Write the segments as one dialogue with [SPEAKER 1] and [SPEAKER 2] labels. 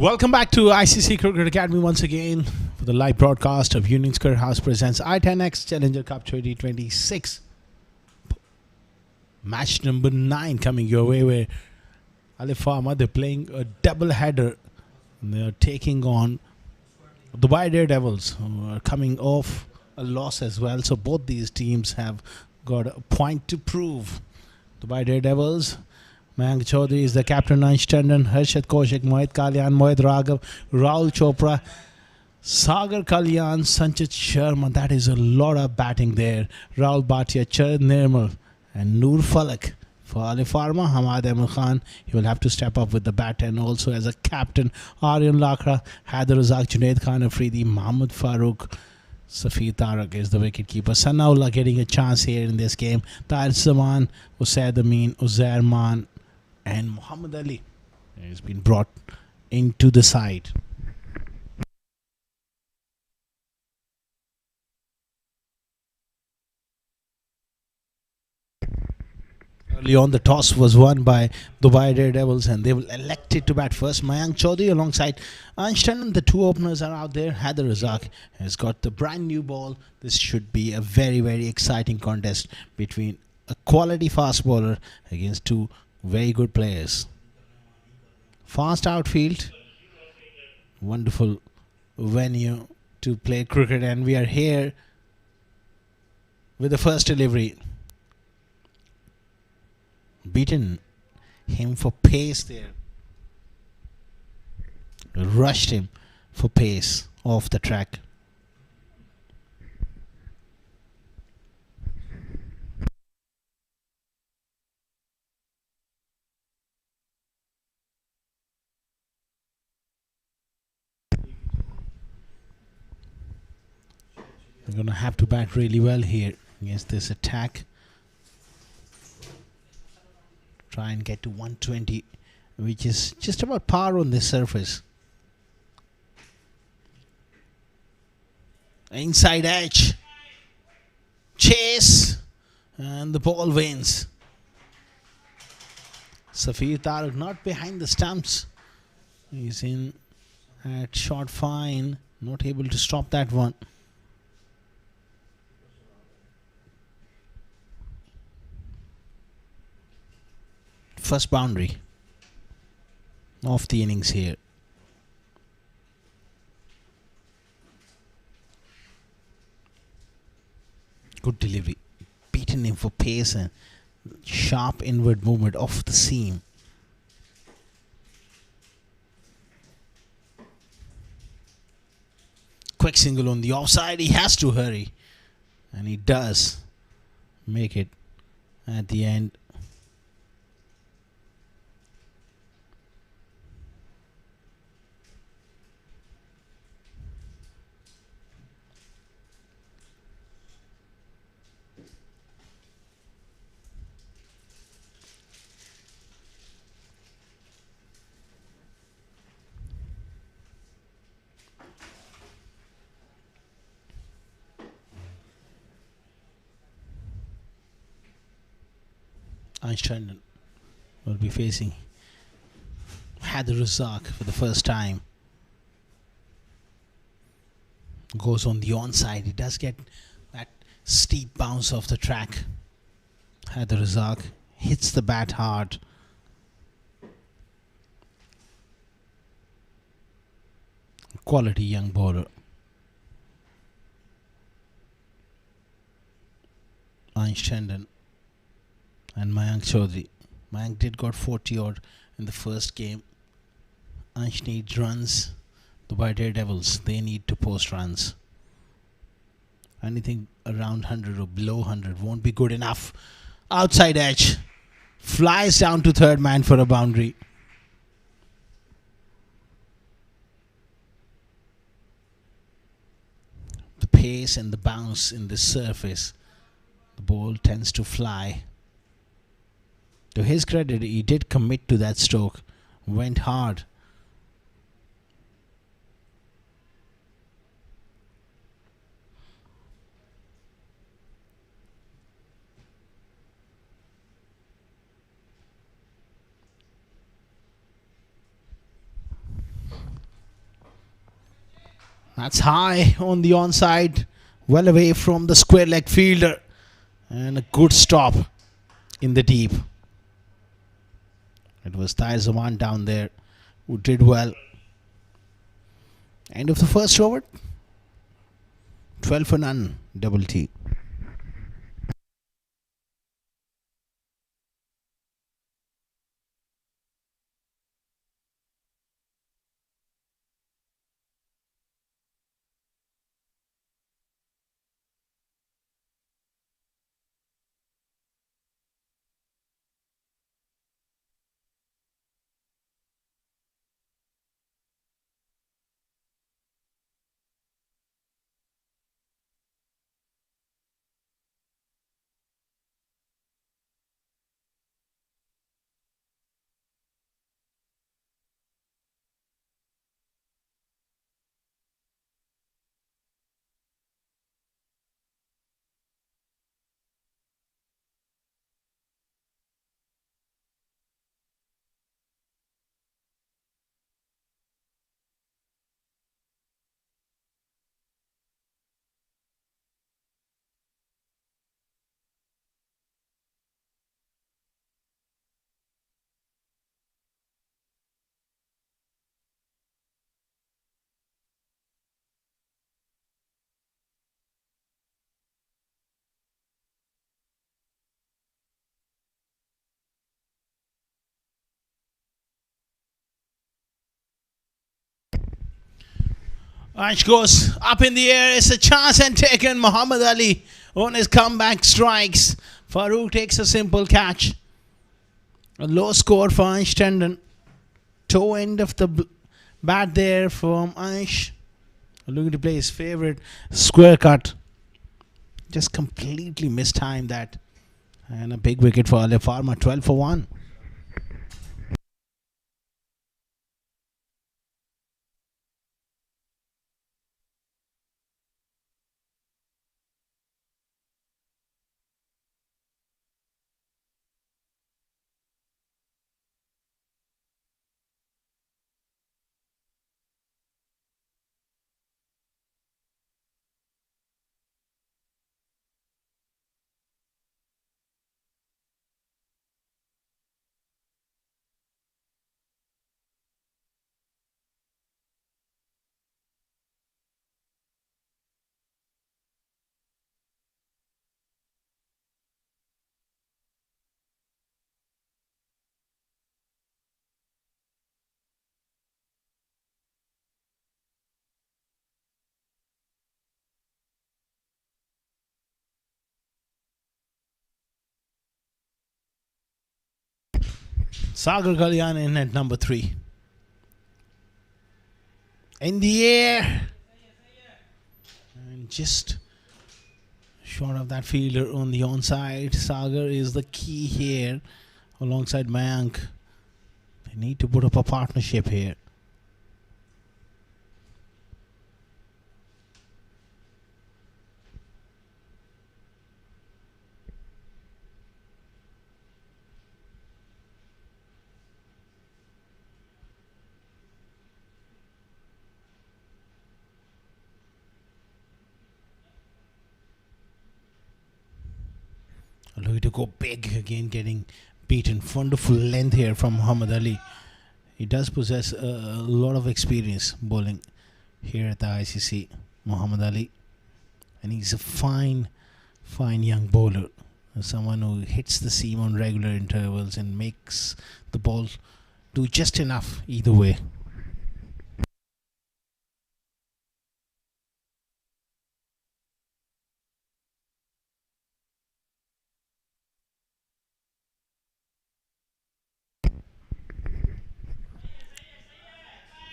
[SPEAKER 1] Welcome back to ICCA Cricket Academy once again for the live broadcast of Union's Cricket House presents i10X Challenger Cup 2026. Match number 9 coming your way where Alif Pharma, they're playing a double header. They're taking on the Daredevils, who are coming off a loss as well. So both these teams have got a point to prove. The Daredevils, Mayank Chaudhary is the captain, Ansh Tandon, Harshad Kaushik, Mohit Kalyan, Mohit Raghav, Rahul Chopra, Sagar Kalyan, Sanchit Sharma. That is a lot of batting there. Rahul Bhatia, Charan Nirmal, and Noor Falak. For Alif Pharma, Hamad Ahmed Khan, he will have to step up with the bat, and also as a captain, Aryan Lakra, Haider Razak, Junaid Khan Afridi, Mahmoud Farooq, Safir Tarak is the wicketkeeper. Sanaullah getting a chance here in this game. Tahir Zaman, Usaid Amin, Uzair Man, and Muhammad Ali has been brought into the side. Early on, the toss was won by Dubai Daredevils, and they will elected to bat first. Mayank Chaudhary alongside Ansh Tandon. The two openers are out there. Haider Razak has got the brand new ball. This should be a very, very exciting contest between a quality fast bowler against two very good players. Fast outfield. Wonderful venue to play cricket, and we are here with the first delivery. Beaten him for pace there. Rushed him for pace off the track. We're going to have to bat really well here against this attack. Try and get to 120, which is just about par on this surface. Inside edge. Chase. And the ball wins. Safir Tarak not behind the stumps. He's in at short fine. Not able to stop that one. First boundary of the innings here. Good delivery. Beaten him for pace and sharp inward movement off the seam. Quick single on the offside. He has to hurry. And he does make it at the end. Ansh Tandon will be facing Haider Razak for the first time. Goes on the onside. He does get that steep bounce off the track. Haider Razak hits the bat hard. Quality young bowler. Ansh Tandon and Mayank Chaudhary. Mayank did got 40 odd in the first game. Ansh needs runs. The Daredevils, they need to post runs. Anything around 100 or below 100 won't be good enough. Outside edge. Flies down to third man for a boundary. The pace and the bounce in this surface. The ball tends to fly. To his credit, he did commit to that stroke. Went hard. That's high on the onside, well away from the square leg fielder, and a good stop in the deep. It was Tahir Zaman down there who did well. End of the first over. 12 for none, double T. Ansh goes up in the air. It's a chance and taken. Muhammad Ali on his comeback strikes. Farooq takes a simple catch. A low score for Ansh Tandon. Toe end of the bat there from Ansh. Looking to play his favorite square cut. Just completely mistimed that. And a big wicket for Alif Pharma. 12 for 1. Sagar Kalyan in at number 3. In the air. And just short of that fielder on the onside. Sagar is the key here alongside Mayank. They need to put up a partnership here. Looking to go big again, getting beaten. Wonderful length here from Muhammad Ali. He does possess a lot of experience bowling here at the ICC, Muhammad Ali. And he's a fine young bowler. Someone who hits the seam on regular intervals and makes the ball do just enough either way.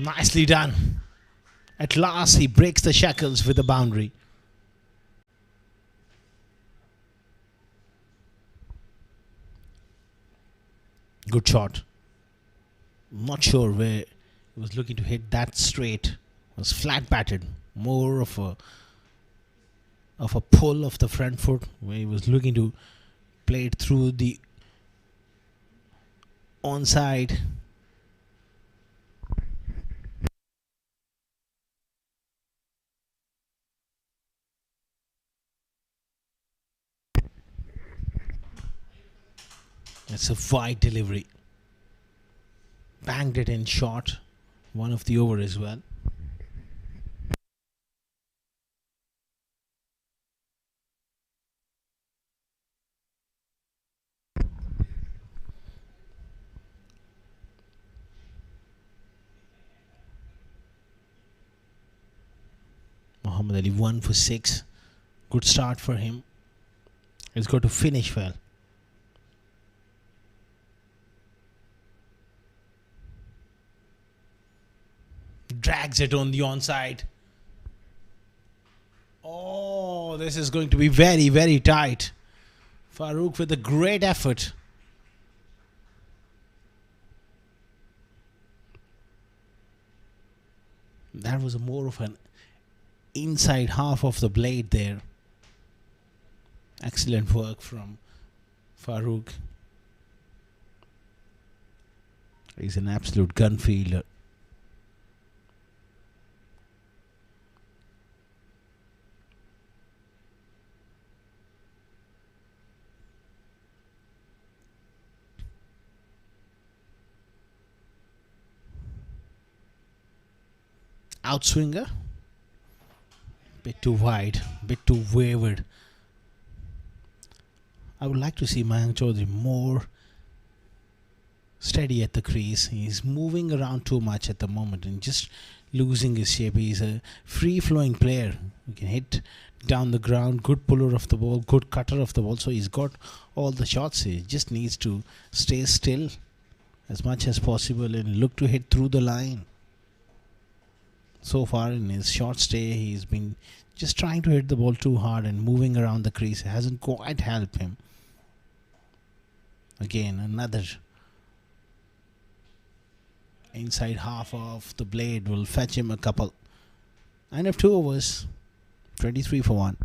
[SPEAKER 1] Nicely done. At last he breaks the shackles with a boundary. Good shot. Not sure where he was looking to hit that straight. It was flat batted. More of a pull of the front foot where he was looking to play it through the onside. It's a wide delivery. Banged it in short. One of the over as well. Muhammad Ali 1 for 6. Good start for him. He's got to finish well. Drags it on the onside. Oh, this is going to be very, very tight. Farouk with a great effort. That was more of an inside half of the blade there. Excellent work from Farouk. He's an absolute gun fielder. Outswinger. Bit too wide, bit too wayward. I would like to see Mayank Chaudhary more steady at the crease. He's moving around too much at the moment and just losing his shape. He's a free-flowing player. He can hit down the ground, good puller of the ball, good cutter of the ball. So he's got all the shots. He just needs to stay still as much as possible and look to hit through the line. So far in his short stay, he's been just trying to hit the ball too hard and moving around the crease. It hasn't quite helped him. Again, another inside half of the blade will fetch him a couple. 9 of 2 overs, 23 for 1.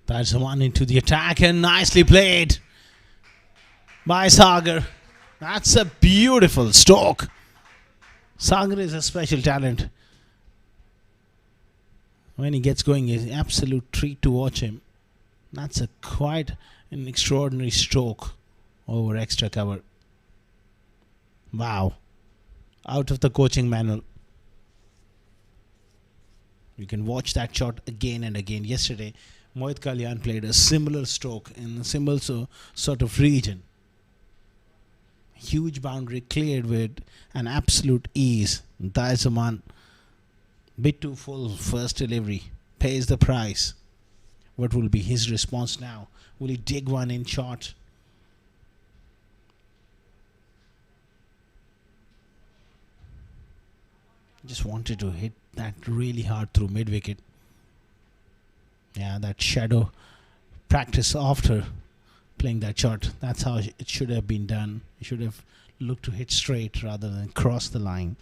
[SPEAKER 1] That's the one into the attack and nicely played by Sagar. That's a beautiful stroke. Sagar is a special talent. When he gets going, it's an absolute treat to watch him. That's a quite an extraordinary stroke over extra cover. Wow. Out of the coaching manual. You can watch that shot again and again. Yesterday, Mohit Kalyan played a similar stroke in a similar sort of region. Huge boundary cleared with an absolute ease. Daisuman, bit too full first delivery, pays the price. What will be his response now? Will he dig one in short? Just wanted to hit that really hard through mid wicket. Yeah, that shadow practice after playing that shot. That's how it should have been done. He should have looked to hit straight rather than cross the line.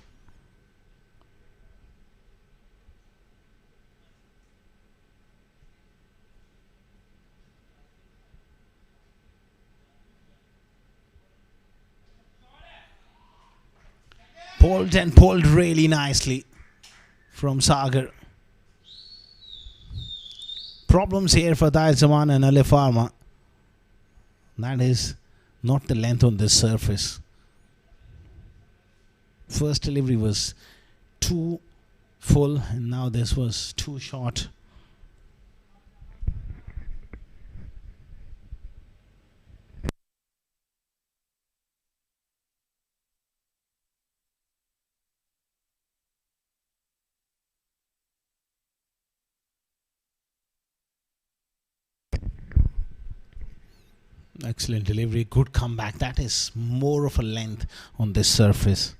[SPEAKER 1] Pulled and pulled really nicely from Sagar. Problems here for Daizaman and Alif Pharma. That is not the length on this surface. First delivery was too full and now this was too short. Excellent delivery, good comeback. That is more of a length on this surface.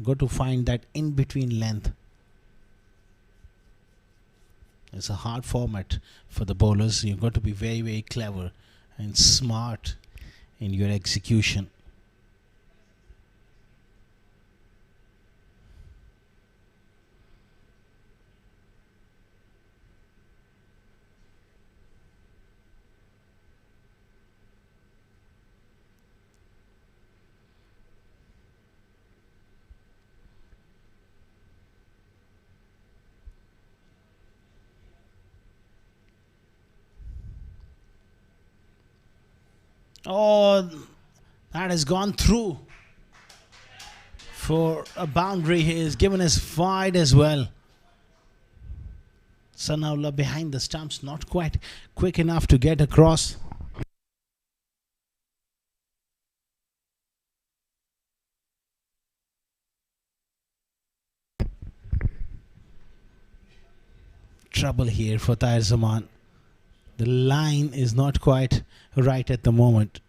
[SPEAKER 1] Got to find that in between length. It's a hard format for the bowlers. You've got to be very, very clever and smart in your execution. Oh, that has gone through for a boundary. He is given us wide as well. Sanaullah behind the stumps, not quite quick enough to get across. Trouble here for Tahir Zaman. The line is not quite right at the moment.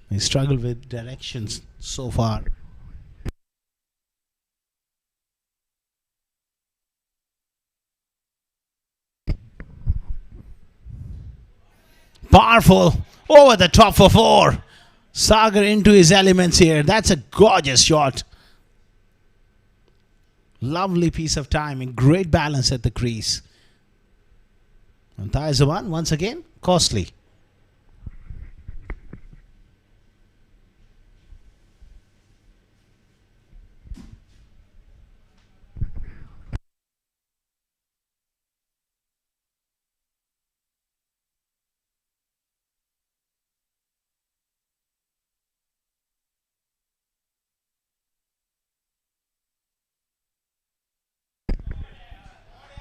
[SPEAKER 1] He struggled with directions so far. Powerful over the top for 4. Sagar into his elements here. That's a gorgeous shot. Lovely piece of timing. Great balance at the crease. And Tahir Zaman once again costly.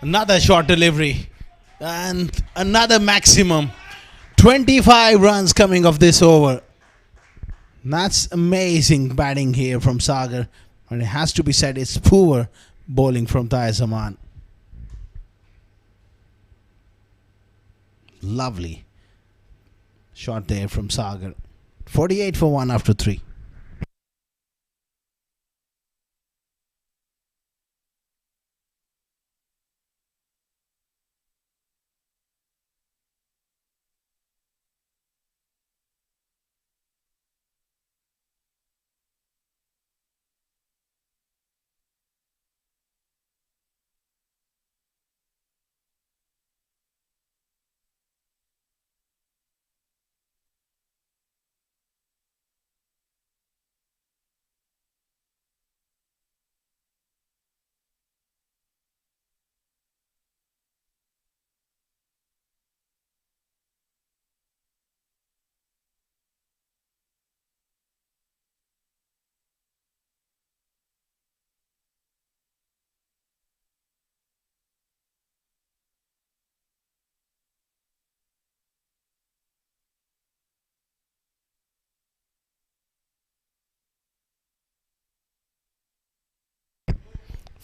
[SPEAKER 1] Another short delivery and another maximum. 25 runs coming off this over. That's amazing batting here from Sagar. And it has to be said, it's poor bowling from Tahir Zaman. Lovely shot there from Sagar. 48 for 1 after 3.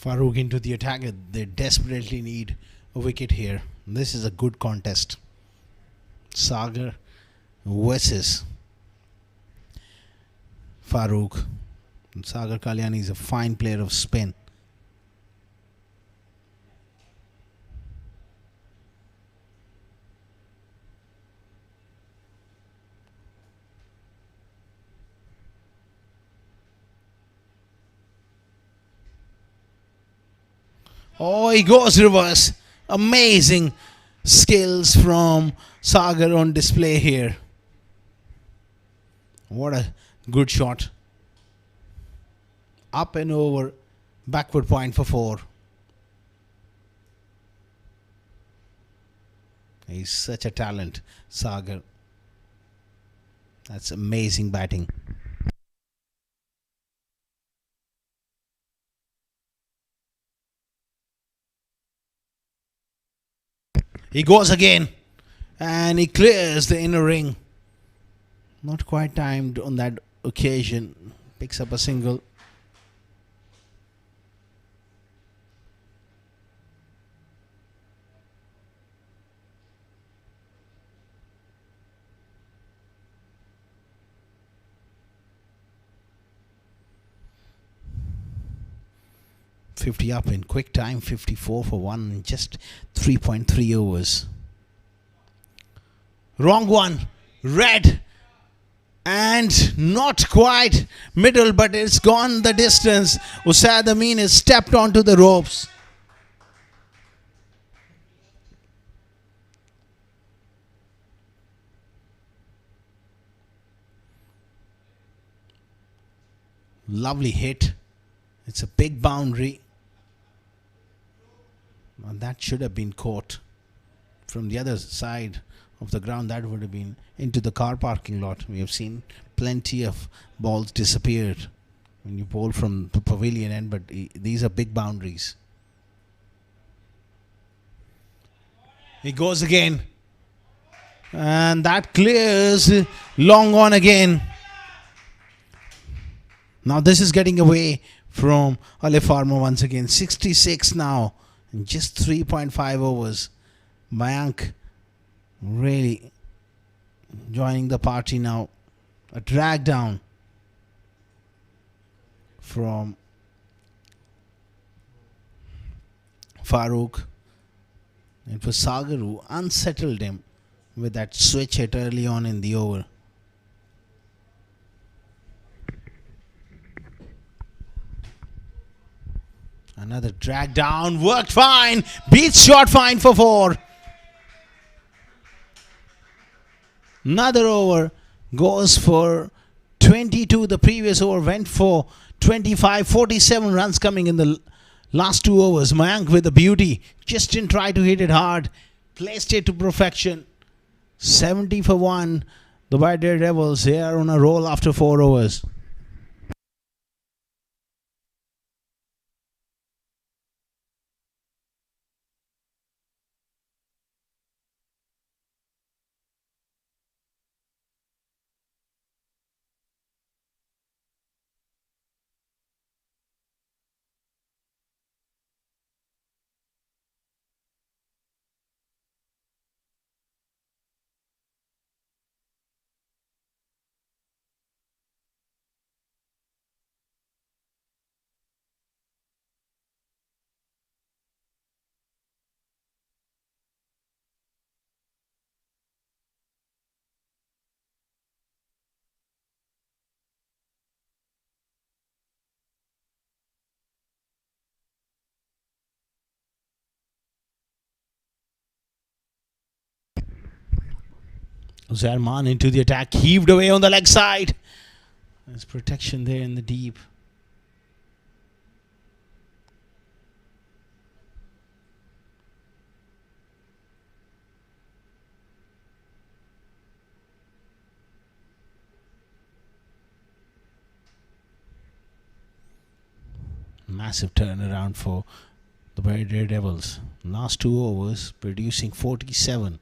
[SPEAKER 1] Farooq into the attack. They desperately need a wicket here. This is a good contest. Sagar versus Farooq. And Sagar Kalyani is a fine player of spin. Oh, he goes reverse. Amazing skills from Sagar on display here. What a good shot. Up and over. Backward point for 4. He's such a talent, Sagar. That's amazing batting. He goes again. And he clears the inner ring. Not quite timed on that occasion. Picks up a single. .50 up in quick time, 54 for 1 in just 3.3 overs. Wrong one. Red. And not quite middle, but it's gone the distance. Usaid Amin has stepped onto the ropes. Lovely hit. It's a big boundary. And that should have been caught from the other side of the ground. That would have been into the car parking lot. We have seen plenty of balls disappeared when you bowl from the pavilion end, but these are big boundaries. He goes again. And that clears. Long on again. Now this is getting away from Alif Pharma once again. 66 now in just 3.5 overs. Mayank really joining the party now. A drag down from Farooq. It was Sagar who unsettled him with that switch hit early on in the over. Another drag down, worked fine, beats shot fine for 4. Another over goes for 22. The previous over went for 25. 47 runs coming in the last 2 overs. Mayank with a beauty, just didn't try to hit it hard, placed it to perfection. 70 for 1. The Daredevils here on a roll after 4 overs. Zarman into the attack, heaved away on the leg side. There's protection there in the deep. Massive turnaround for the Daredevils. Last 2 overs producing 47.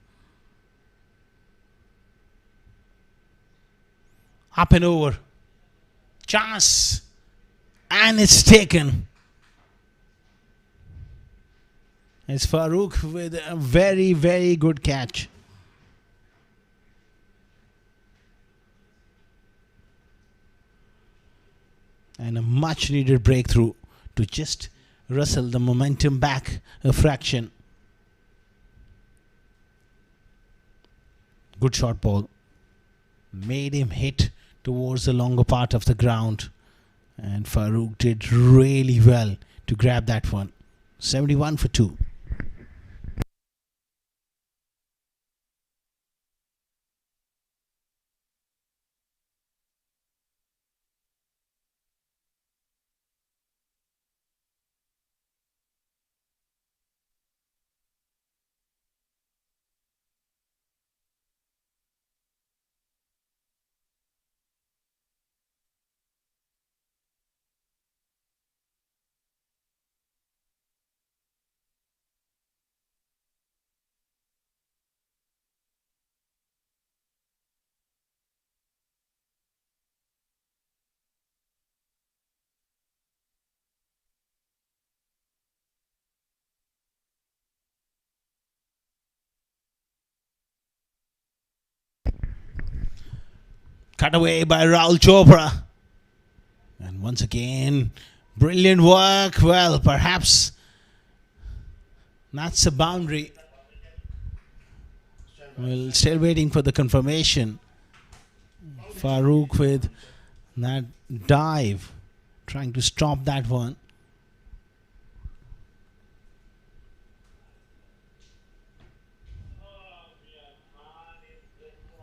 [SPEAKER 1] Up and over. Chance. And it's taken. It's Farooq with a very, very good catch. And a much needed breakthrough to just wrestle the momentum back a fraction. Good short ball. Made him hit towards the longer part of the ground. And Farooq did really well to grab that one. 71 for 2. Cut away by Rahul Chopra. And once again, brilliant work. Well, perhaps that's a boundary. We're still waiting for the confirmation. Farouk with that dive, trying to stop that one.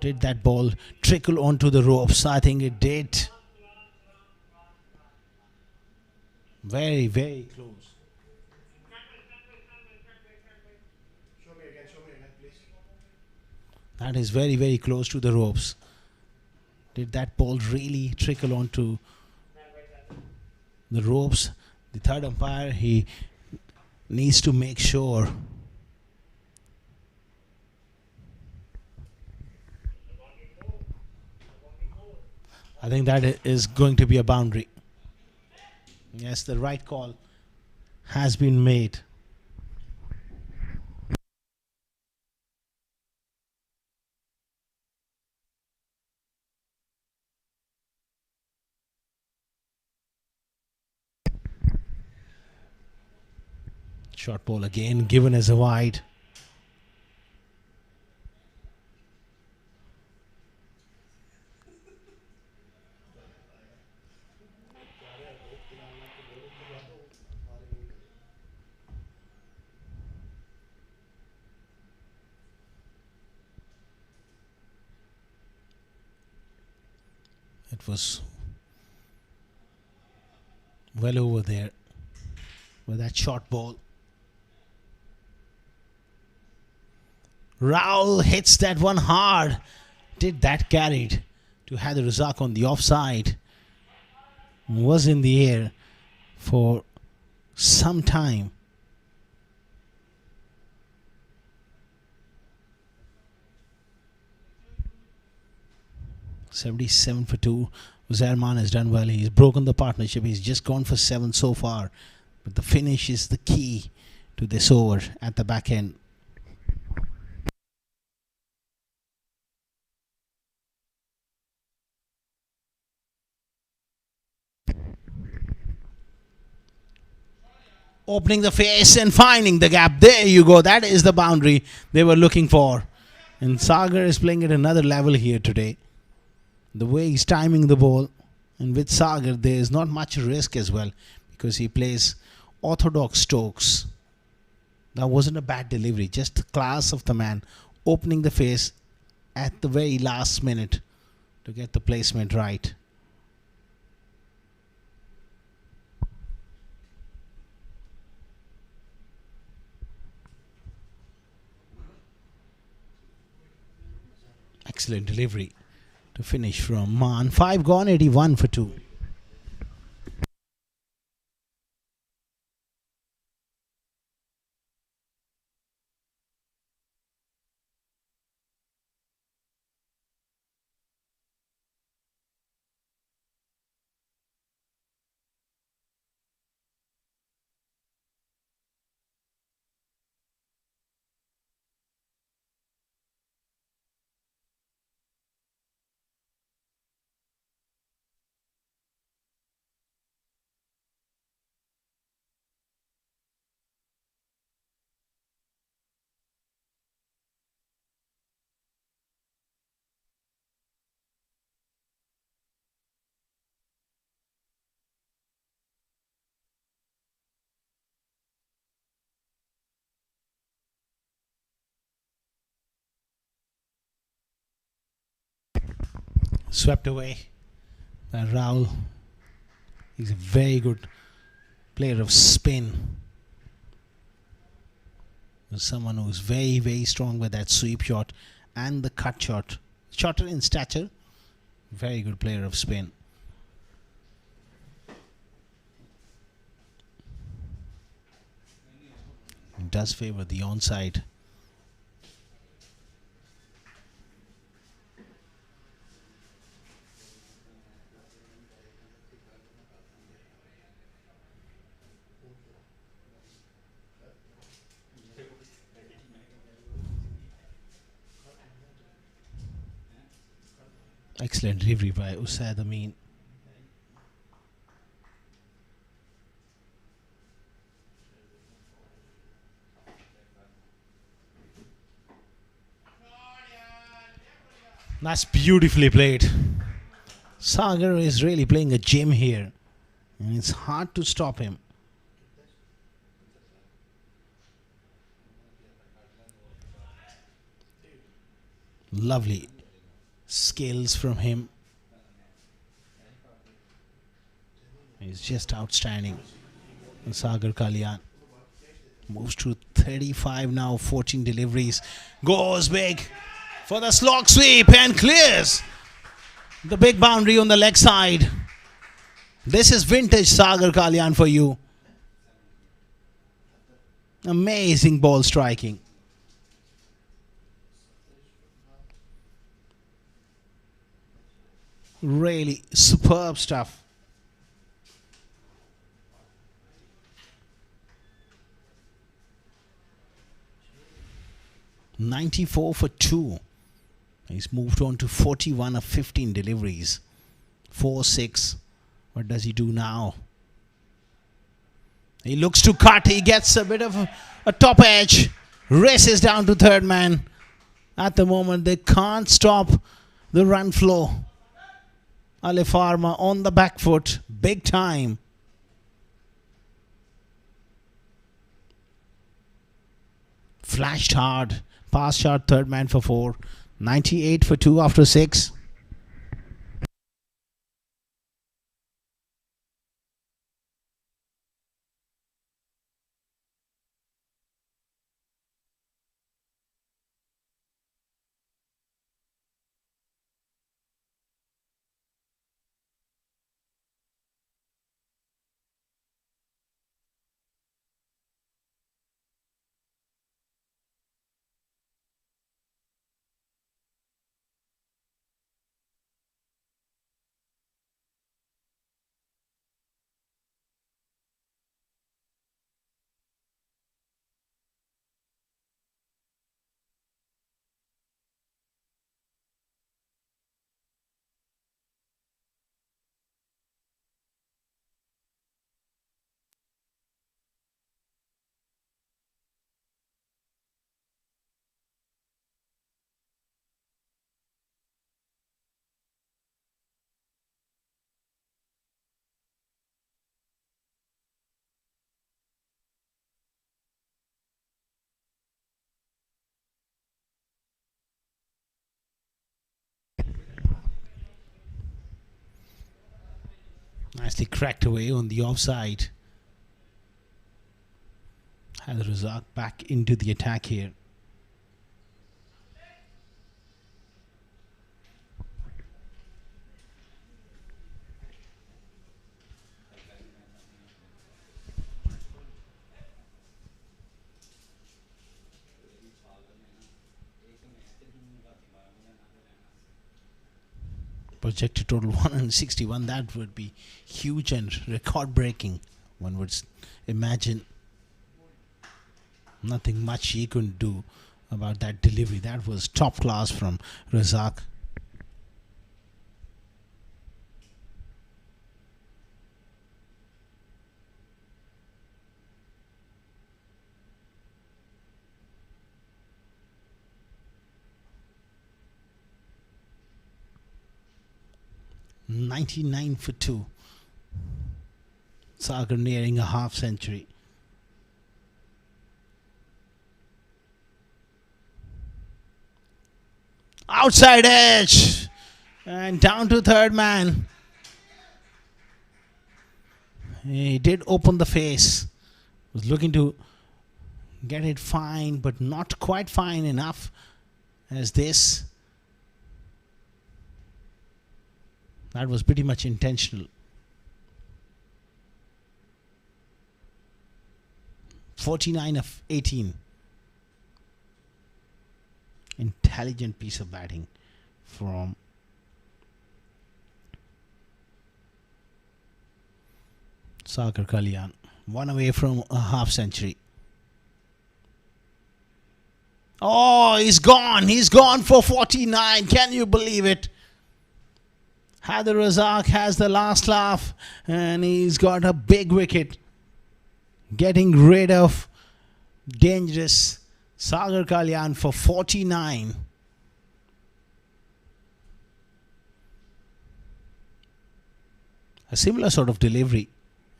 [SPEAKER 1] Did that ball trickle onto the ropes? I think it did. Very, very close. That is very, very close to the ropes. Did that ball really trickle onto the ropes? The third umpire, he needs to make sure. I think that is going to be a boundary. Yes, the right call has been made. Short ball again, given as a wide. It was well over there with that short ball. Raul hits that one hard. Did that carried to Haider Razak on the offside. Was in the air for some time. $77 for 2. Zerman has done well. He's broken the partnership. He's just gone for 7 so far. But the finish is the key to this over at the back end. Opening the face and finding the gap. There you go. That is the boundary they were looking for. And Sagar is playing at another level here today. The way he's timing the ball. And with Sagar, there is not much risk as well, because he plays orthodox strokes. That wasn't a bad delivery. Just the class of the man. Opening the face at the very last minute to get the placement right. Excellent delivery to finish from Man. 5 gone, 81 for 2. Swept away by Raul. He's a very good player of spin. Someone who's very, very strong with that sweep shot and the cut shot. Shorter in stature. Very good player of spin. It does favor the onside. Excellent delivery by Usaid Amin. That's beautifully played. Sagar is really playing a gem here, and it's hard to stop him. Lovely skills from him. He's just outstanding. And Sagar Kalyan moves to 35 now, 14 deliveries. Goes big for the slog sweep and clears the big boundary on the leg side. This is vintage Sagar Kalyan for you. Amazing ball striking. Really superb stuff. $94 for 2. He's moved on to 41 of 15 deliveries. 4-6. What does he do now? He looks to cut. He gets a bit of a top edge. Races down to third man. At the moment, they can't stop the run flow. Alif Pharma on the back foot. Big time. Flashed hard. Pass shot, third man for 4. 98 for 2 after 6. Nicely cracked away on the offside. Had Razak back into the attack here. Projected total 161. That would be huge and record breaking. One would imagine. Nothing much he couldn't do about that delivery. That was top class from Razak. $99 for 2. Sagar nearing a half century. Outside edge and down to third man. He did open the face. Was looking to get it fine, but not quite fine enough as this. That was pretty much intentional. 49 of 18. Intelligent piece of batting from Sagar Kalyan. One away from a half century. Oh, he's gone. He's gone for 49. Can you believe it? Haider Razak has the last laugh and he's got a big wicket, getting rid of dangerous Sagar Kalyan for 49. A similar sort of delivery,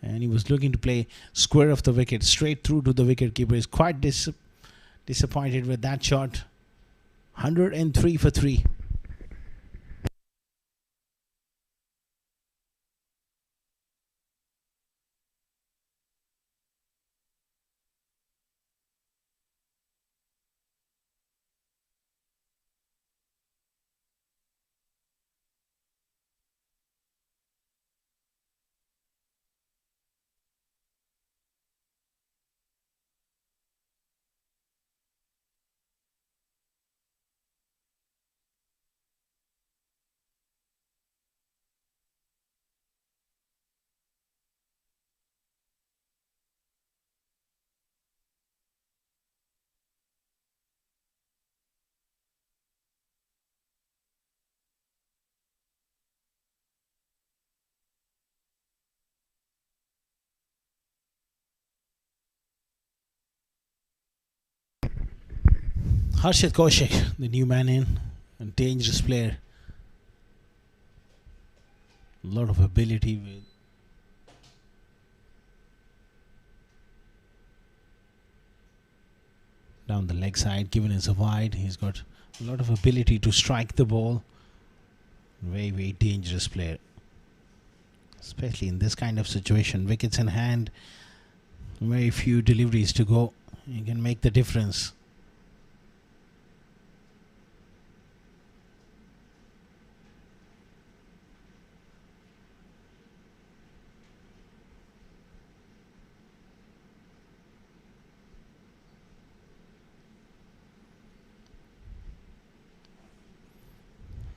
[SPEAKER 1] and he was looking to play square of the wicket straight through to the wicket keeper. He's quite disappointed with that shot. 103 for 3. Harshit Kaushik, the new man in, a dangerous player. A lot of ability with down the leg side, given as a wide. He's got a lot of ability to strike the ball. Very, very dangerous player, especially in this kind of situation. Wickets in hand, very few deliveries to go. You can make the difference.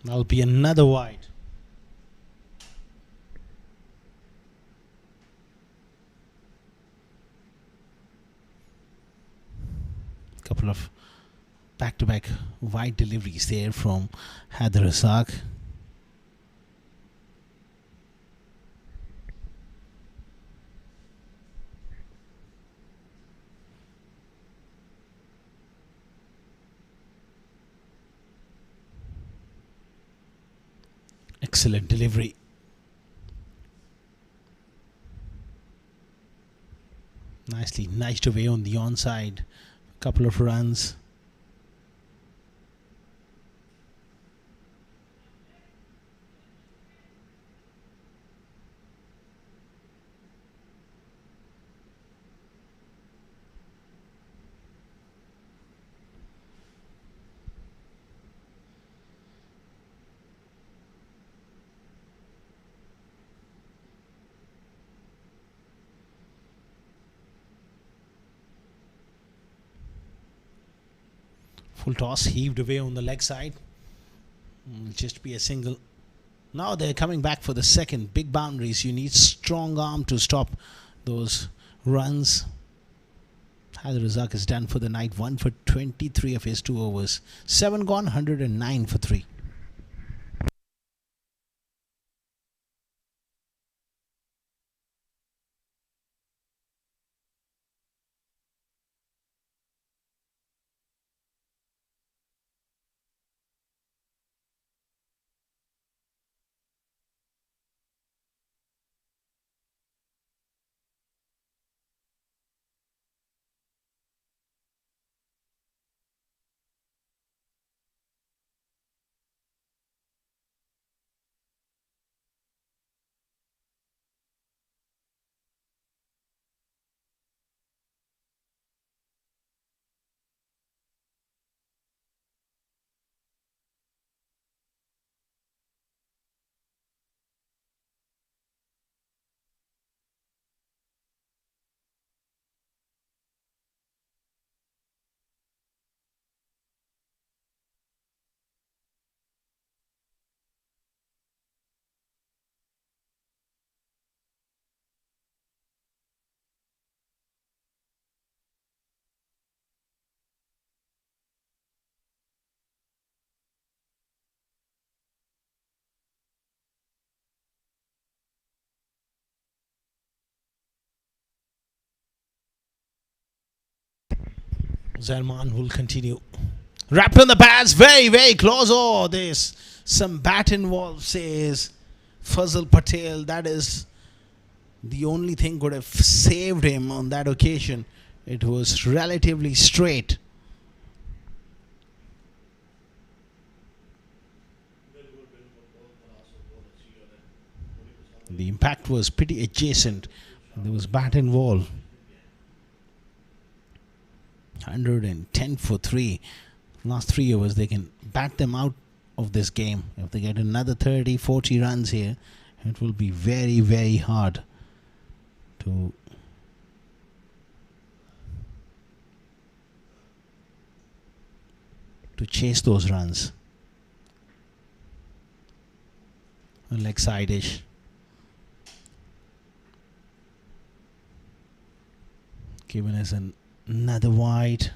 [SPEAKER 1] That'll be another wide. Couple of back-to-back wide deliveries there from Haider Razak. Excellent delivery. Nicely niced away on the onside. Couple of runs. Full toss heaved away on the leg side. Will just be a single. Now they're coming back for the second. Big boundaries. You need strong arm to stop those runs. Haider Razak is done for the night. 1 for 23 of his 2 overs. 7 gone, 109 for 3. Zerman will continue. Wrapped on the pads, very, very close. Oh, there's some bat involved, says Fazal Patel. That is the only thing could have saved him on that occasion. It was relatively straight. The impact was pretty adjacent. There was bat involved. 110 for 3. Last 3 overs, they can bat them out of this game. If they get another 30, 40 runs here, it will be very, very hard to chase those runs. A leg side-ish. Given us another wide.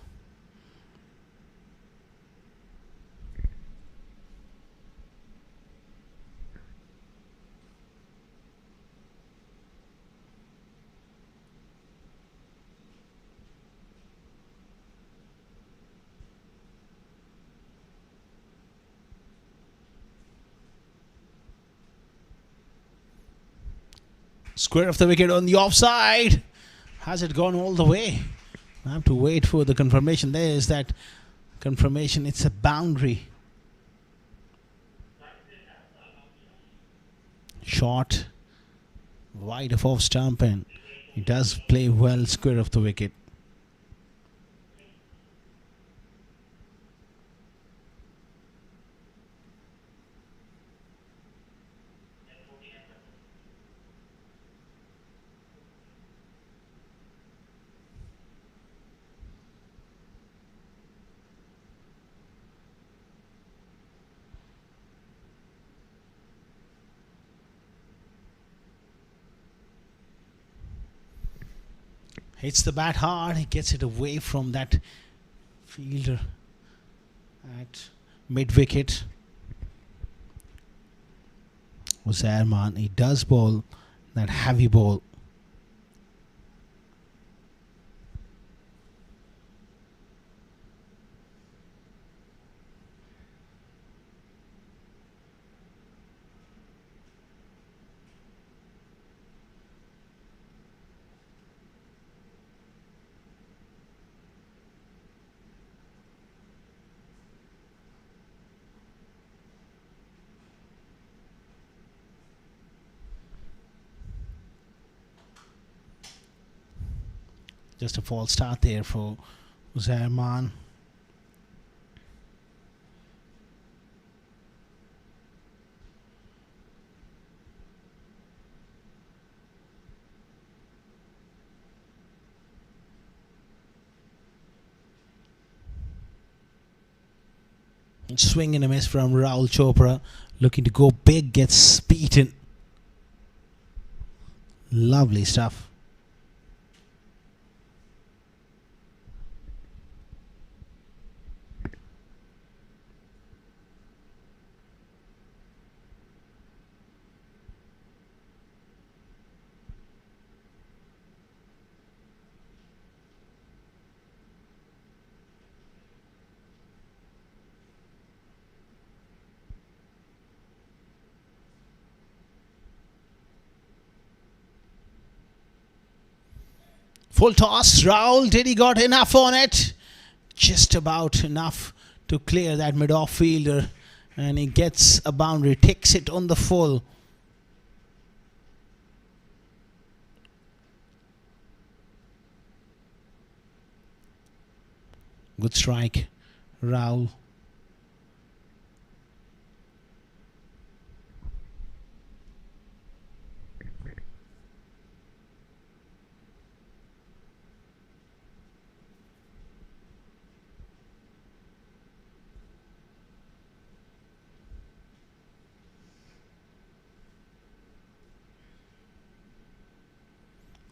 [SPEAKER 1] Square of the wicket on the offside. Has it gone all the way? I have to wait for the confirmation. There is that confirmation. It's a boundary. Short. Wide of off stump, and he does play well square of the wicket. Hits the bat hard. He gets it away from that fielder at mid-wicket. Zerman, he does bowl that heavy ball. Just a false start there for Zerman. Swing and a miss from Rahul Chopra. Looking to go big, gets beaten. Lovely stuff. Full toss. Rahul, did he got enough on it? Just about enough to clear that mid-off fielder. And he gets a boundary. Takes it on the full. Good strike. Rahul.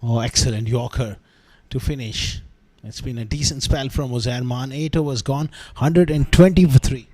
[SPEAKER 1] Oh, excellent Yorker to finish. It's been a decent spell from Zerman. 8 overs gone, 120 for 3.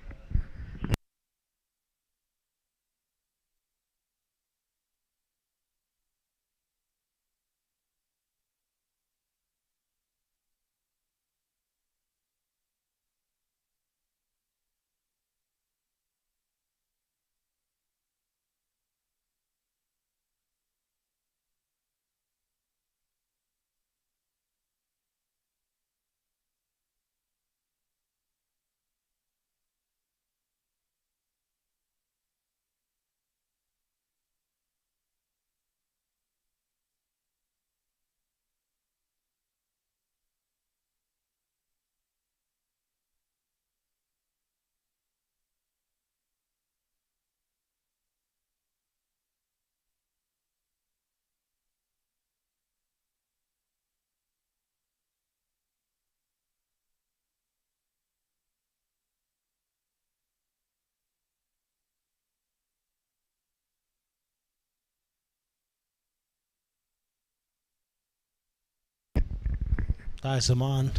[SPEAKER 1] Zaman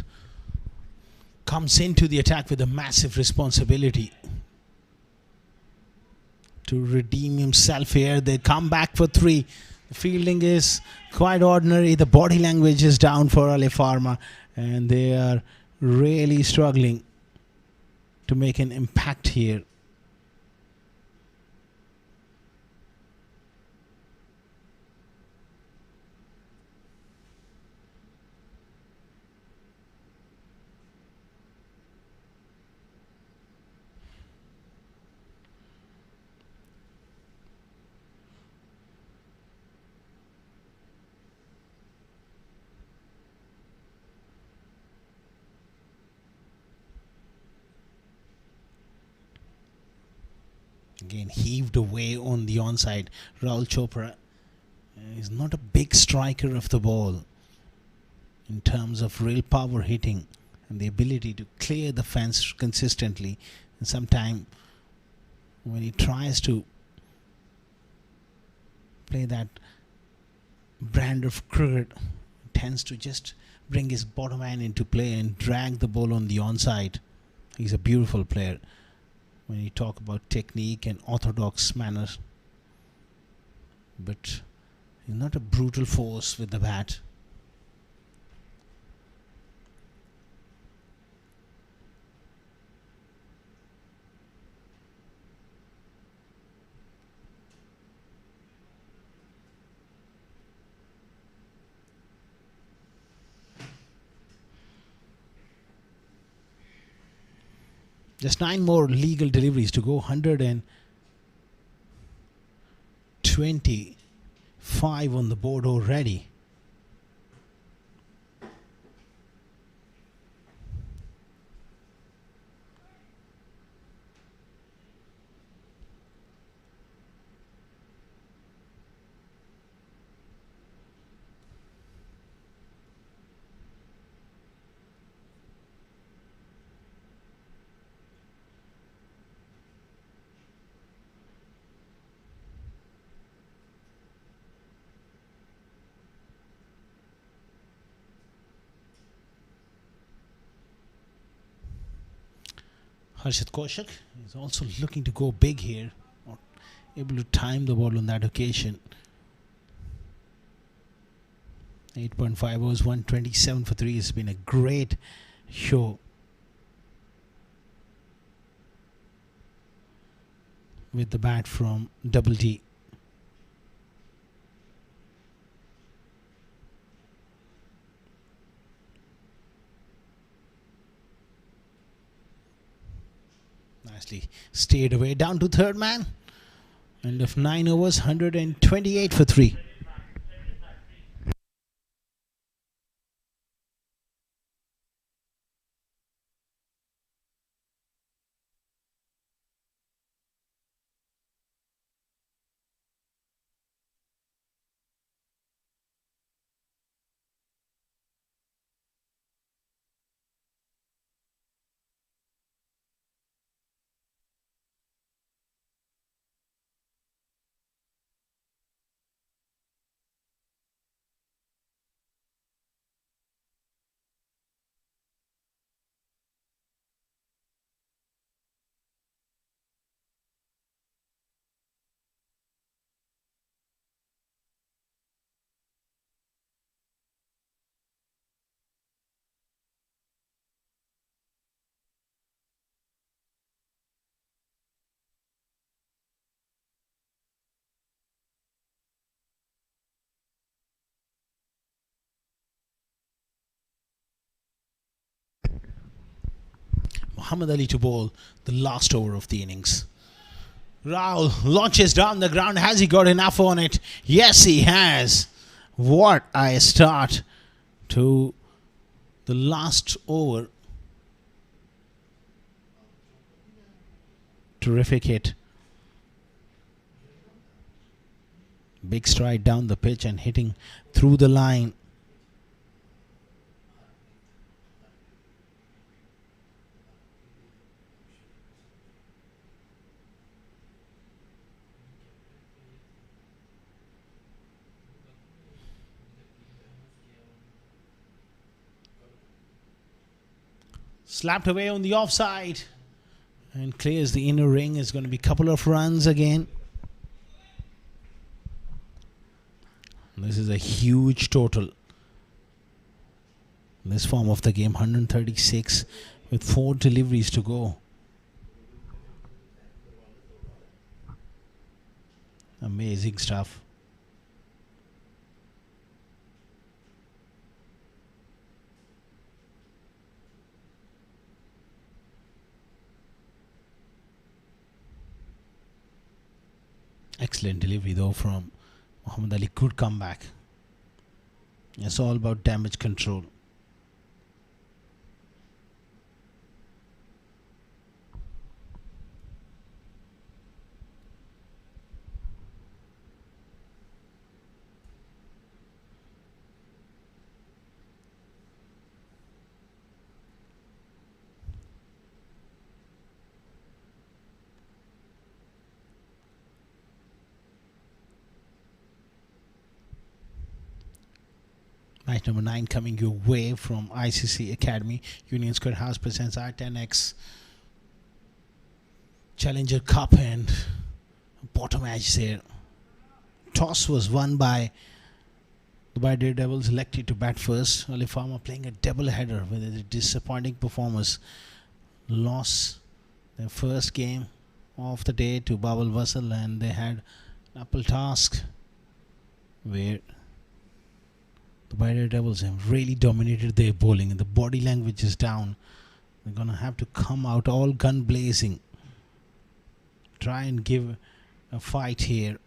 [SPEAKER 1] comes into the attack with a massive responsibility to redeem himself here. They come back for three. The fielding is quite ordinary. The body language is down for Alif Pharma, and they are really struggling to make an impact here. Again, heaved away on the onside. Rahul Chopra is not a big striker of the ball in terms of real power hitting and the ability to clear the fence consistently. And sometimes when he tries to play that brand of cricket, tends to just bring his bottom hand into play and drag the ball on the onside. He's a beautiful player when you talk about technique and orthodox manners, but he's not a brutal force with the bat. Just 9 more legal deliveries to go. 125 on the board already. Harshit Kaushik is also looking to go big here. Not able to time the ball on that occasion. 8.5 overs, 127 for 3 has been a great show with the bat from Double D. Nicely stayed away. Down to third man. End of 9 overs, 128 for 3. Muhammad Ali to bowl the last over of the innings. Rahul launches down the ground. Has he got enough on it? Yes, he has. What a start to the last over. Terrific hit. Big stride down the pitch and hitting through the line. Slapped away on the offside and clears the inner ring. It's going to be a couple of runs again. This is a huge total. This form of the game, 136 with 4 deliveries to go. Amazing stuff. Excellent delivery though from Muhammad Ali. Good comeback. It's all about damage control. Match number 9 coming your way from ICCA Academy. Union Square House presents i10X Challenger Cup and bottom match there. Toss was won by the Daredevils, elected to bat first. Alif Pharma playing a double header with a disappointing performance. Lost their first game of the day to Babel Vassal, and they had an uphill task where the Daredevils have really dominated their bowling and the body language is down. They're going to have to come out all gun blazing. Try and give a fight here.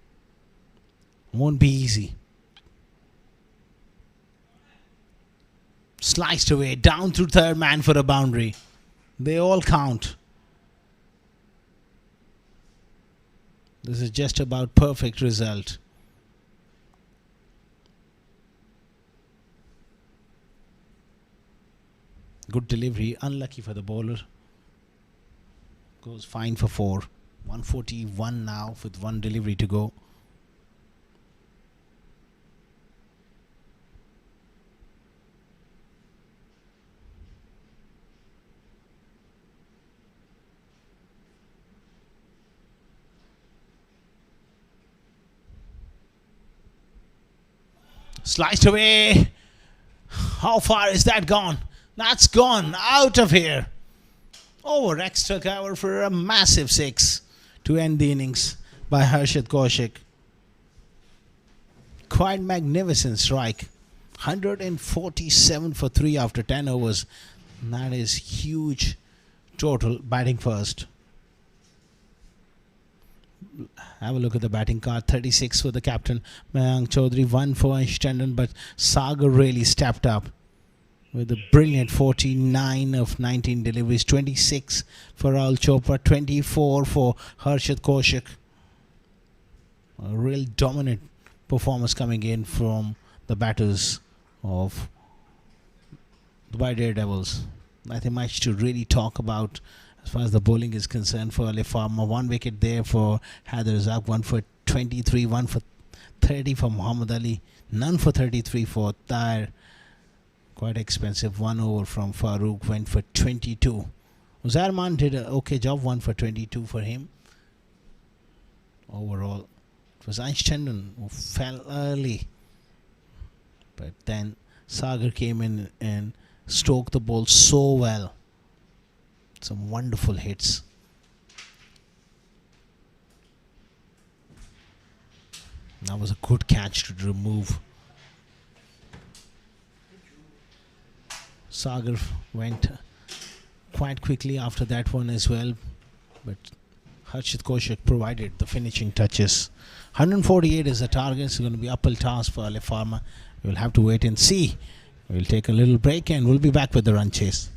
[SPEAKER 1] Won't be easy. Sliced away, down through third man for a boundary. They all count. This is just about perfect result. Good delivery, unlucky for the bowler. Goes fine for 4. 141 now with 1 delivery to go. Sliced away. How far is that gone? That's gone out of here. Over extra cover for a massive 6 to end the innings by Harshit Kaushik. Quite magnificent strike. 147 for 3 after 10 overs. That is huge total. Batting first. Have a look at the batting card. 36 for the captain Mayank Chaudhary, 1 for Ashtandon, but Sagar really stepped up with a brilliant 49 of 19 deliveries. 26 for Rahul Chopra, 24 for Harshit Kaushik. A real dominant performance coming in from the batters of the Daredevils. Nothing much to really talk about as far as the bowling is concerned for Alif Pharma. 1 wicket there for Haider Razak, 1 for 23, 1 for 30 for Muhammad Ali, none for 33 for Tahir. Quite expensive. 1 over from Farooq went for 22. Uzarman did an okay job. 1 for 22 for him. Overall, it was Einstein who fell early, but then Sagar came in and stroked the ball so well. Some wonderful hits. That was a good catch to remove. Sagar went quite quickly after that one as well, but Harshit Kaushik provided the finishing touches. 148 is the target. It's going to be uphill task for Alif Pharma. We'll have to wait and see. We'll take a little break and we'll be back with the run chase.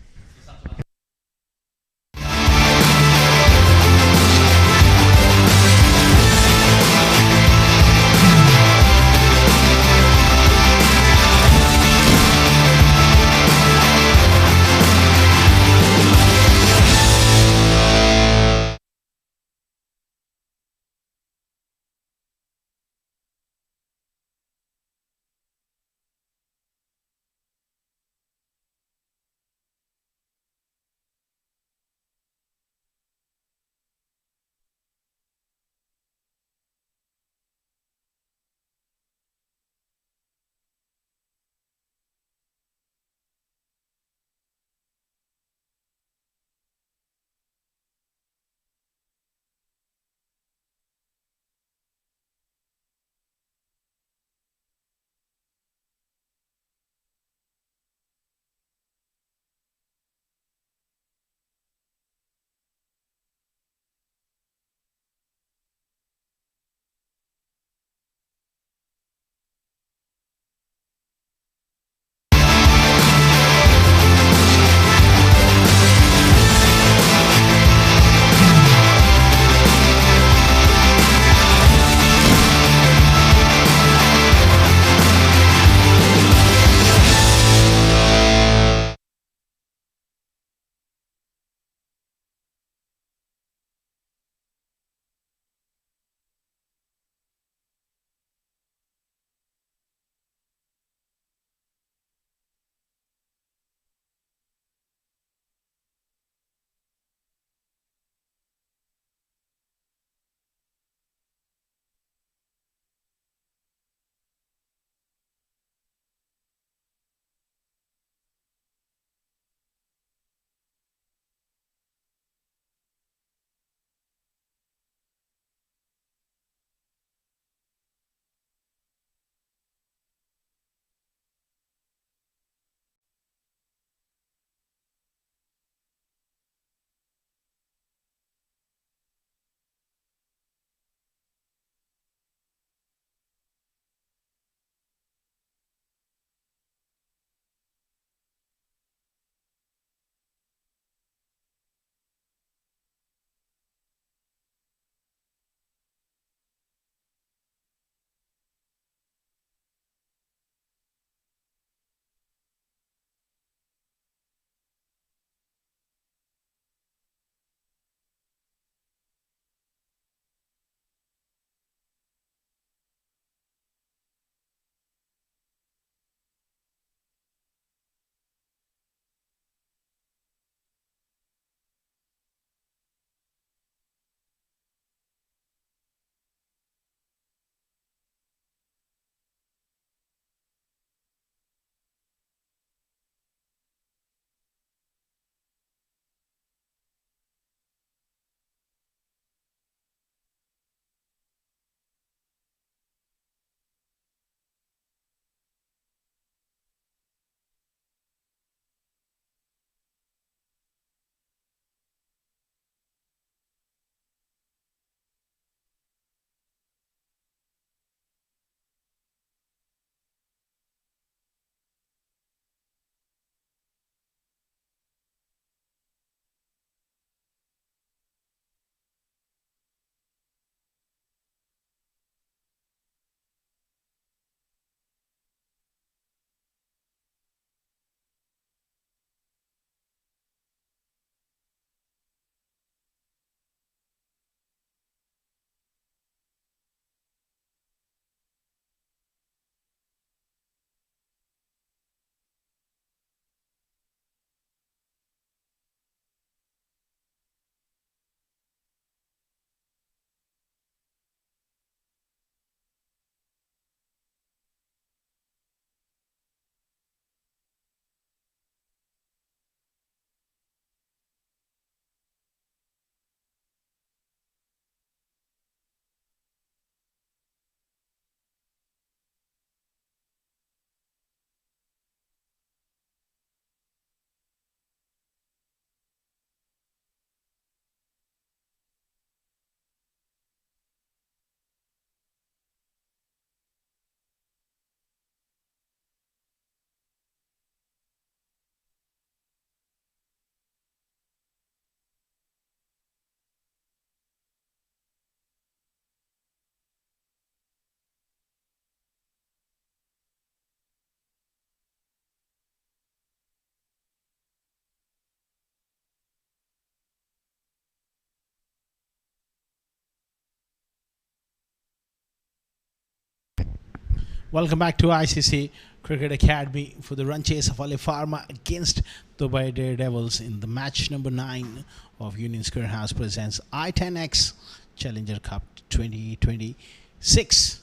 [SPEAKER 1] Welcome back to ICC Cricket Academy for the run chase of Alif Pharma against Dubai Daredevils in the match number 9 of Union Square House presents I10X Challenger Cup 2026.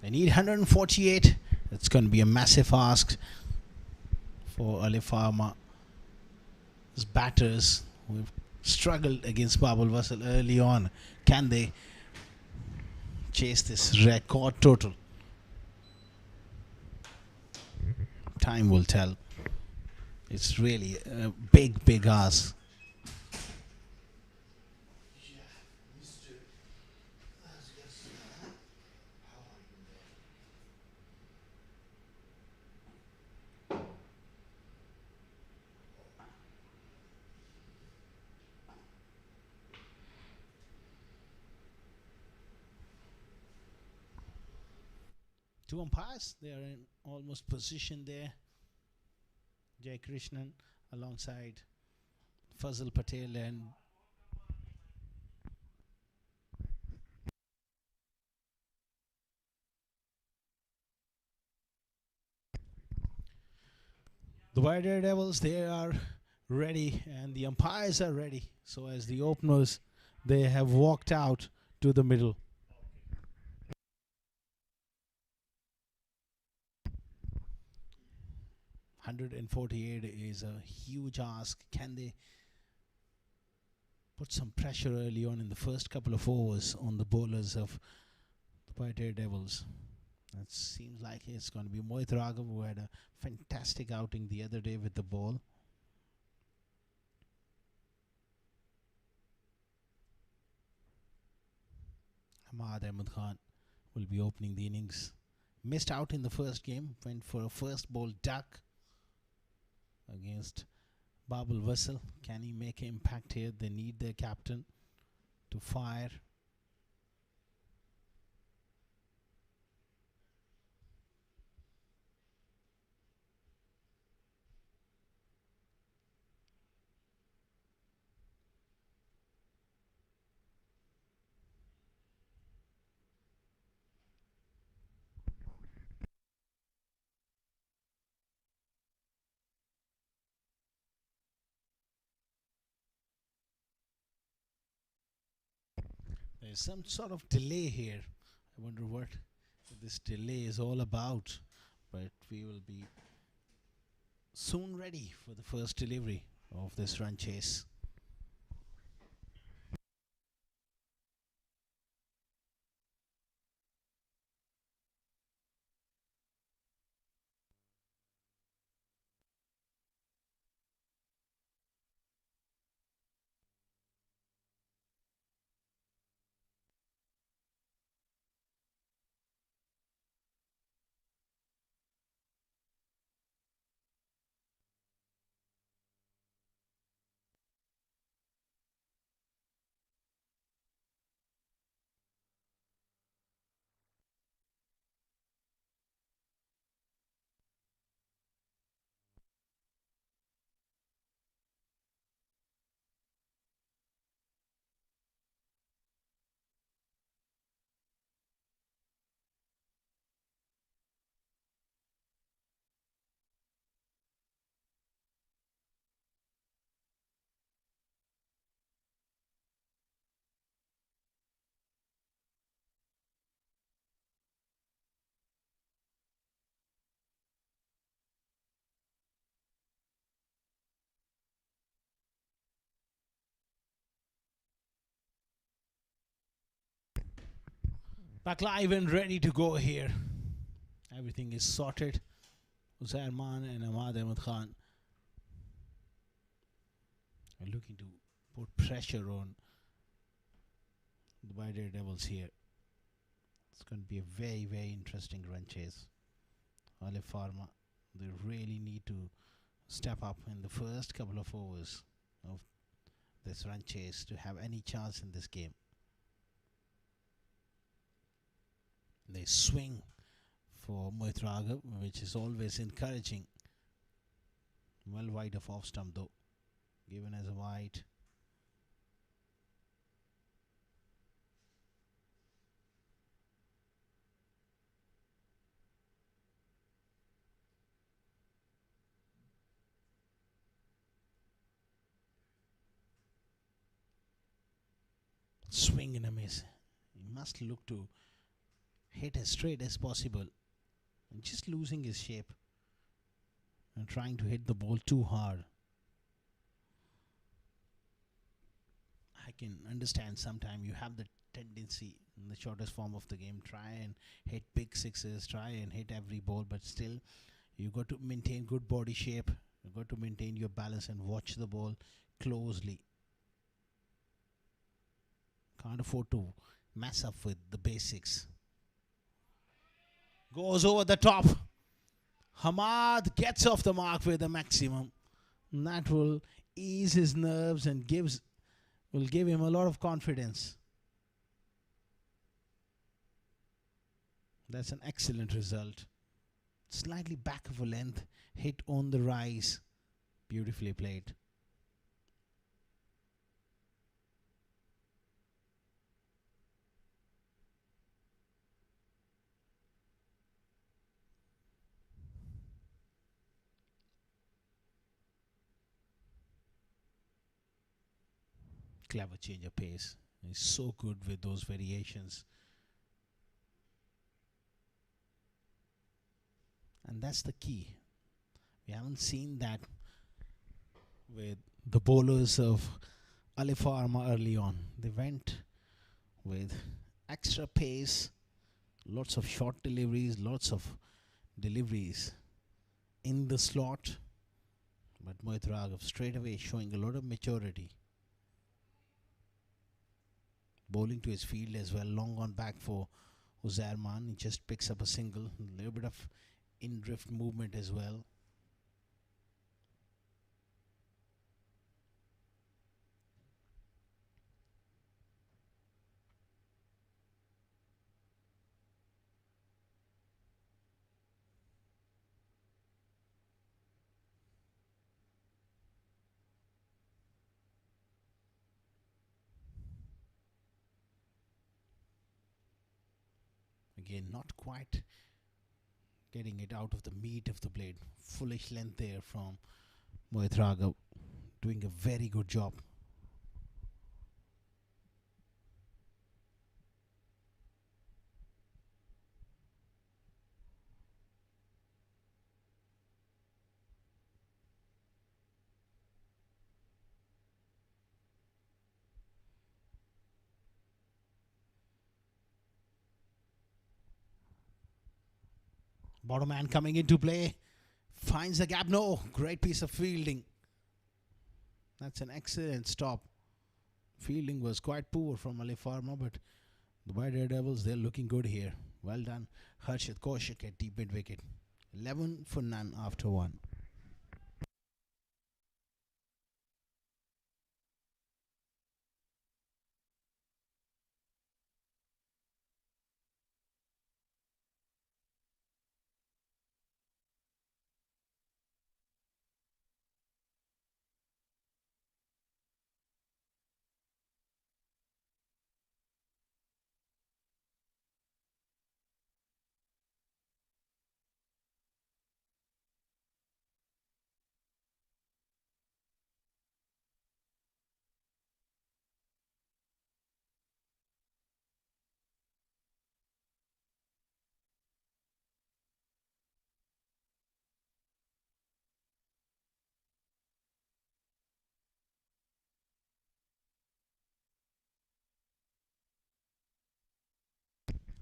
[SPEAKER 1] They need 148. It's going to be a massive ask for Alif Pharma's batters who have struggled against Babul Vasal early on. Can they chase this record total? Time will tell. It's really a big ask. Two umpires, they are in almost position there. Jay Krishnan alongside Fazal Patel and the White Daredevils. They are ready and the umpires are ready. So as the openers, they have walked out to the middle. $148 is a huge ask. Can they put some pressure early on in the first couple of overs on the bowlers of the White Daredevils? It seems like it's going to be Mohit Raghav, who had a fantastic outing the other day with the ball. Ahmad Ahmed Khan will be opening the innings. Missed out in the first game, went for a first ball duck against Babul Vasal. Can he make an impact here? They need their captain to fire. There's some sort of delay here. I wonder what this delay is all about. But we will be soon ready for the first delivery of this run chase. Back live and ready to go here. Everything is sorted. Uzair Maan and Ahmad Ahmed Khan are looking to put pressure on the White Daredevils here. It's going to be a very interesting run chase. Alif Pharma, they really need to step up in the first couple of overs of this run chase to have any chance in this game. They swing for Mohit Raghav, which is always encouraging. Well wide of off stump though, given as a wide. swing and a miss. He must look to hit as straight as possible. And just losing his shape and trying to hit the ball too hard. I can understand sometimes you have the tendency in the shortest form of the game, try and hit big sixes, try and hit every ball, but still you got to maintain good body shape, you got to maintain your balance and watch the ball closely. Can't afford to mess up with the basics. Goes over the top. Hamad gets off the mark with the maximum. And that will ease his nerves and will give him a lot of confidence. That's an excellent result. Slightly back of a length, hit on the rise. Beautifully played. Clever change of pace. He's so good with those variations. And that's the key. We haven't seen that with the bowlers of Alif Pharma early on. They went with extra pace, lots of short deliveries, lots of deliveries in the slot. But Mohit Raghav straight away showing a lot of maturity. Bowling to his field as well, long on back for Uzzairman. He just picks up a single, a little bit of in drift movement as well. Again, not quite getting it out of the meat of the blade. Foolish length there from Mohit Raghav, doing a very good job. Bottom man coming into play, finds the gap. No, great piece of fielding. That's an excellent stop. Fielding was quite poor from Alif Pharma, but the Daredevils, they're looking good here. Well done, Harshit Kaushik at deep mid wicket. 11 for none after 1.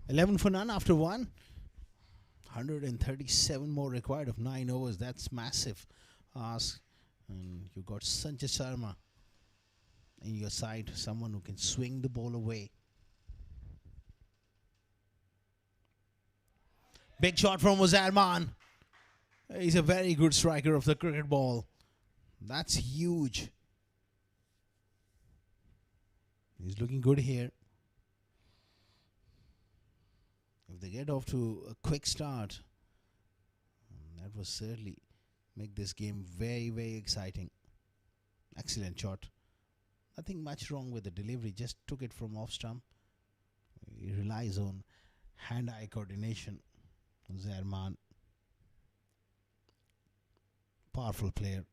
[SPEAKER 1] Eleven for none after 1. 137 more required of 9 overs. That's massive ask. And you got Sanjay Sharma in your side, someone who can swing the ball away. Big shot from Uzzairman. He's a very good striker of the cricket ball. That's huge. He's looking good here. If they get off to a quick start, that will certainly make this game very, very exciting. Excellent shot. Nothing much wrong with the delivery, just took it from off stump. He relies on hand-eye coordination. Uzzairman, powerful player.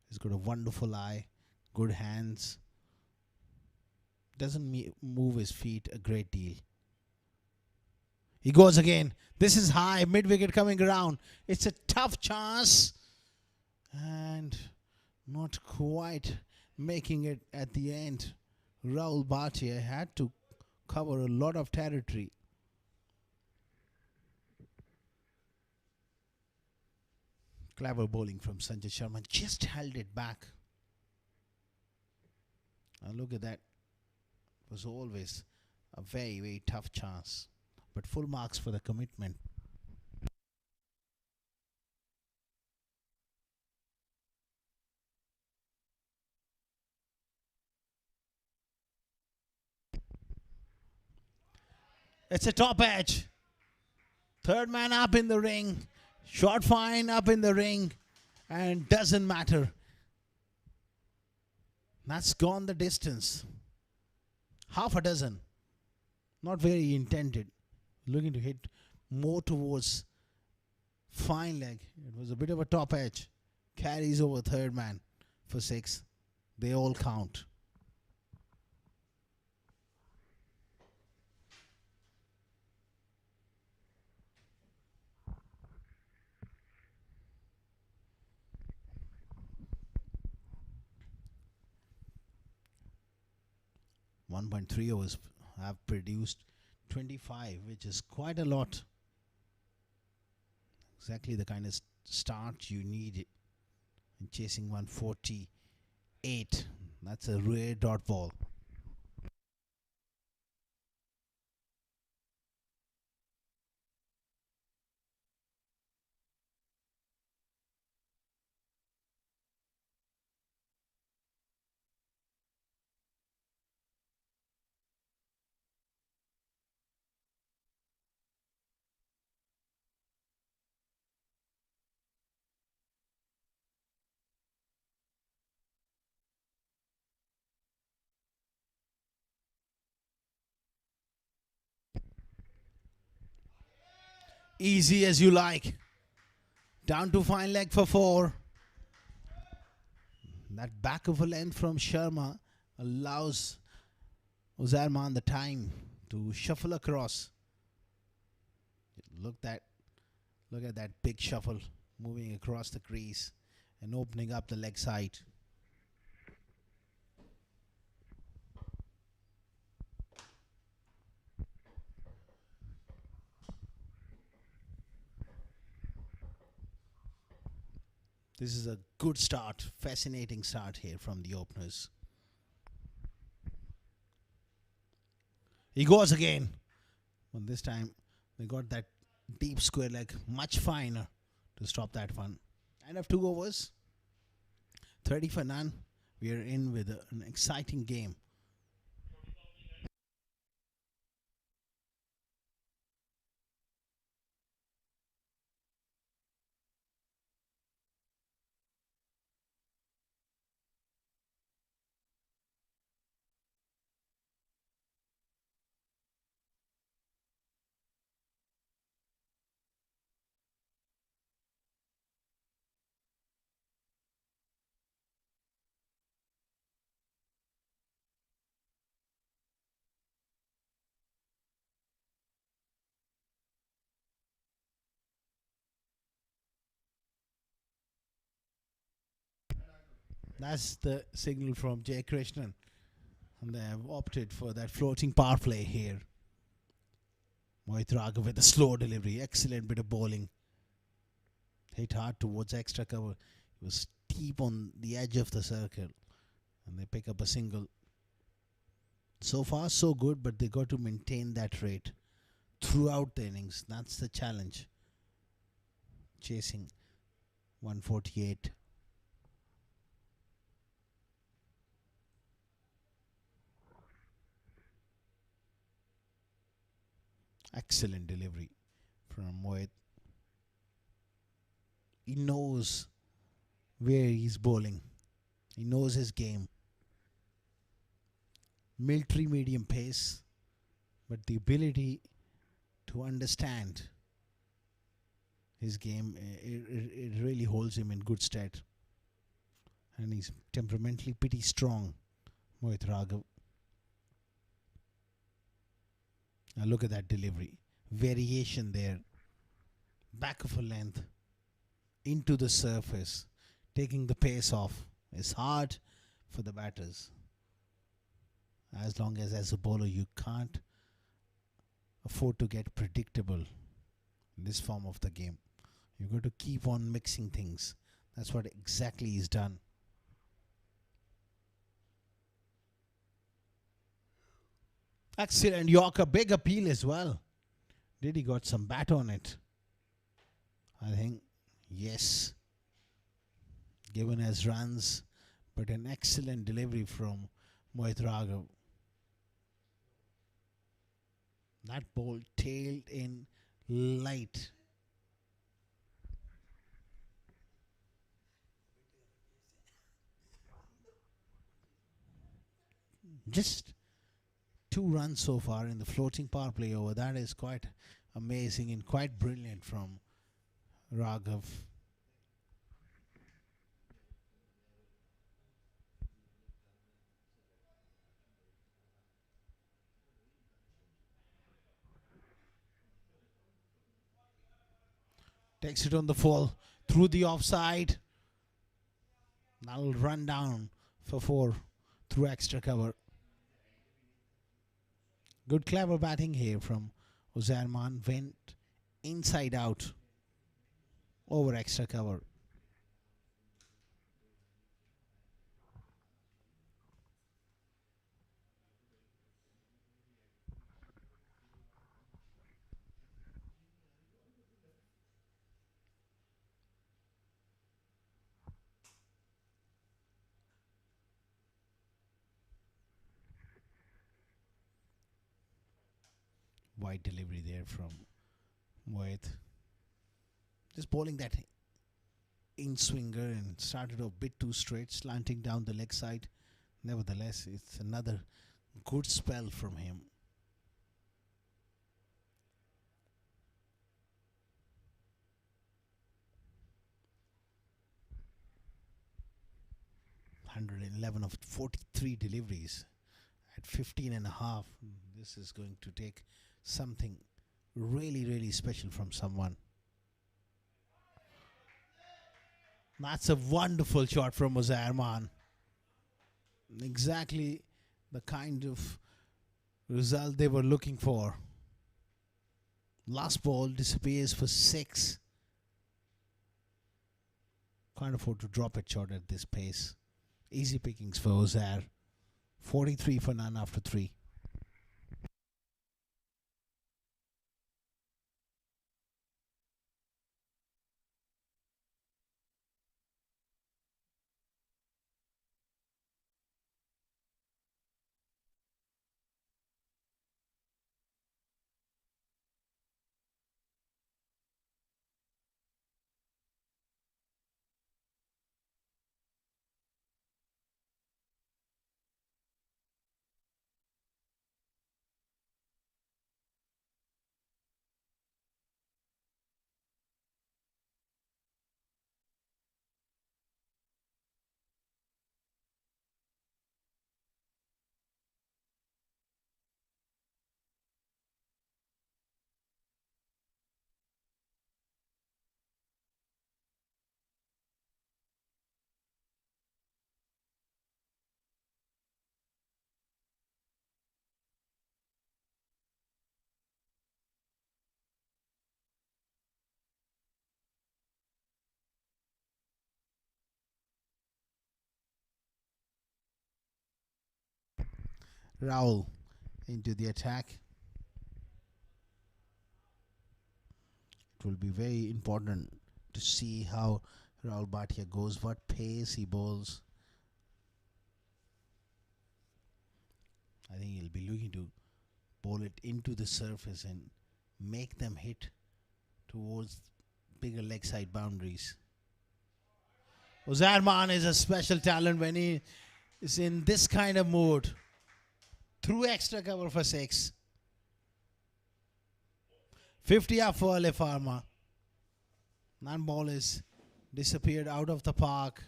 [SPEAKER 1] He's got a wonderful eye, good hands. doesn't move his feet a great deal. He goes again. This is high, mid wicket coming around. It's a tough chance and not quite making it at the end. Rahul Bhatia had to cover a lot of territory. Clever bowling from Sanjay Sharma, just held it back. And look at that. It was always a very, very tough chance. But full marks for the commitment. It's a top edge. Third man up in the ring. Short fine up in the ring. And doesn't matter. That's gone the distance. Half a dozen. Not very intended. Looking to hit more towards fine leg. It was a bit of a top edge. Carries over third man for 6. They all count. .3 overs have produced 25, which is quite a lot. Exactly the kind of start you need in chasing 148. That's a rare dot ball. Easy as you like. Down to fine leg for 4. That back of a length from Sharma allows Uzarman the time to shuffle across. Look at that big shuffle moving across the crease and opening up the leg side. This is a good start, fascinating start here from the openers. He goes again. But this time they got that deep square leg, much finer to stop that one. End of 2 overs. 30 for none. We are in with an exciting game. That's the signal from Jay Krishnan. And they have opted for that floating power play here. Mohit Raghav with a slow delivery. Excellent bit of bowling. Hit hard towards extra cover. It was deep on the edge of the circle. And they pick up a single. So far so good, but they got to maintain that rate throughout the innings. That's the challenge. Chasing 148. Excellent delivery from Mohit. He knows where he's bowling. He knows his game. Military medium pace, but the ability to understand his game, it really holds him in good stead. And he's temperamentally pretty strong, Mohit Raghav. Now look at that delivery. Variation there. Back of a length. Into the surface. Taking the pace off. It's hard for the batters. As long as a bowler you can't afford to get predictable in this form of the game. You've got to keep on mixing things. That's what exactly is done. Excellent Yorker, big appeal as well. Did he got some bat on it? I think yes. Given as runs, but an excellent delivery from Mohit Raghav. That ball tailed in light. Just 2 runs so far in the floating power play over. That is quite amazing and quite brilliant from Raghav. Takes it on the fall through the offside. That'll run down for 4 through extra cover. Good clever batting here from Uzarman. Went inside out over extra cover. Wide delivery there from Mohit. Just bowling that in swinger and started off a bit too straight, slanting down the leg side. Nevertheless, it's another good spell from him. (111 of 43 deliveries at 15 and a half). This is going to take something really special from someone. That's a wonderful shot from Uzarman. Exactly the kind of result they were looking for. Last ball disappears for 6. Can't afford to drop it short at this pace. Easy pickings for Uzar. 43 for none after 3. Rahul into the attack. It will be very important to see how Rahul Bhatia goes, what pace he bowls. I think he'll be looking to bowl it into the surface and make them hit towards bigger leg side boundaries. Uzarman is a special talent when he is in this kind of mood. Through extra cover for 6. 50 up for Alif Pharma. That ball is disappeared out of the park.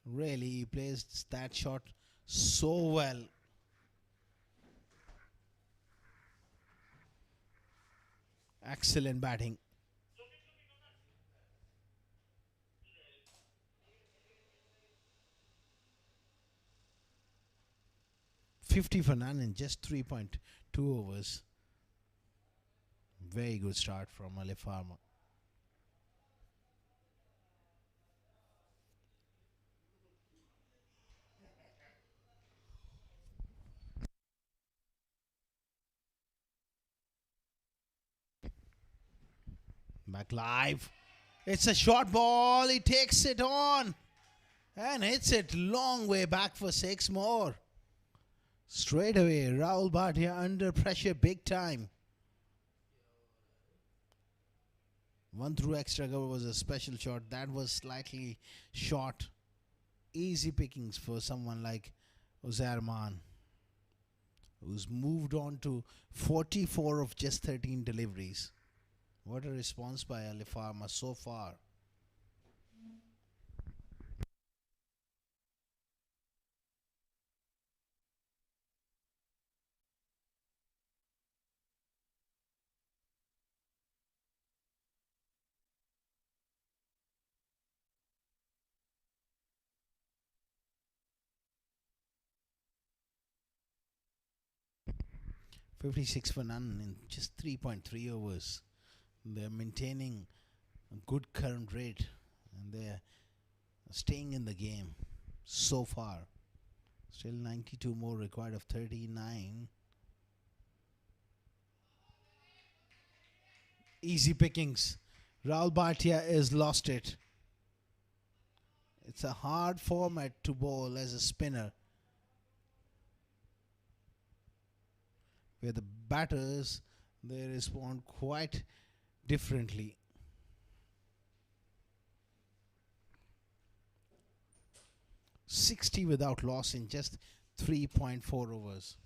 [SPEAKER 1] Really, he placed that shot so well. Excellent batting. 50 for none in just 3.2 overs. Very good start from Alif Pharma. Back live. It's a short ball. He takes it on and hits it long way back for 6 more. Straight away, Rahul Bhatia under pressure big time. One through extra cover was a special shot. That was slightly short. Easy pickings for someone like Uzarman, who's moved on to 44 of just 13 deliveries. What a response by Alif Pharma so far. $56 for none in just 3.3 overs. They're maintaining a good current rate and they're staying in the game so far. Still 92 more required of 39. Easy pickings. Rahul Bhatia has lost it. It's a hard format to bowl as a spinner, where the batters, they respond quite differently. $60 without loss in just 3.4 overs.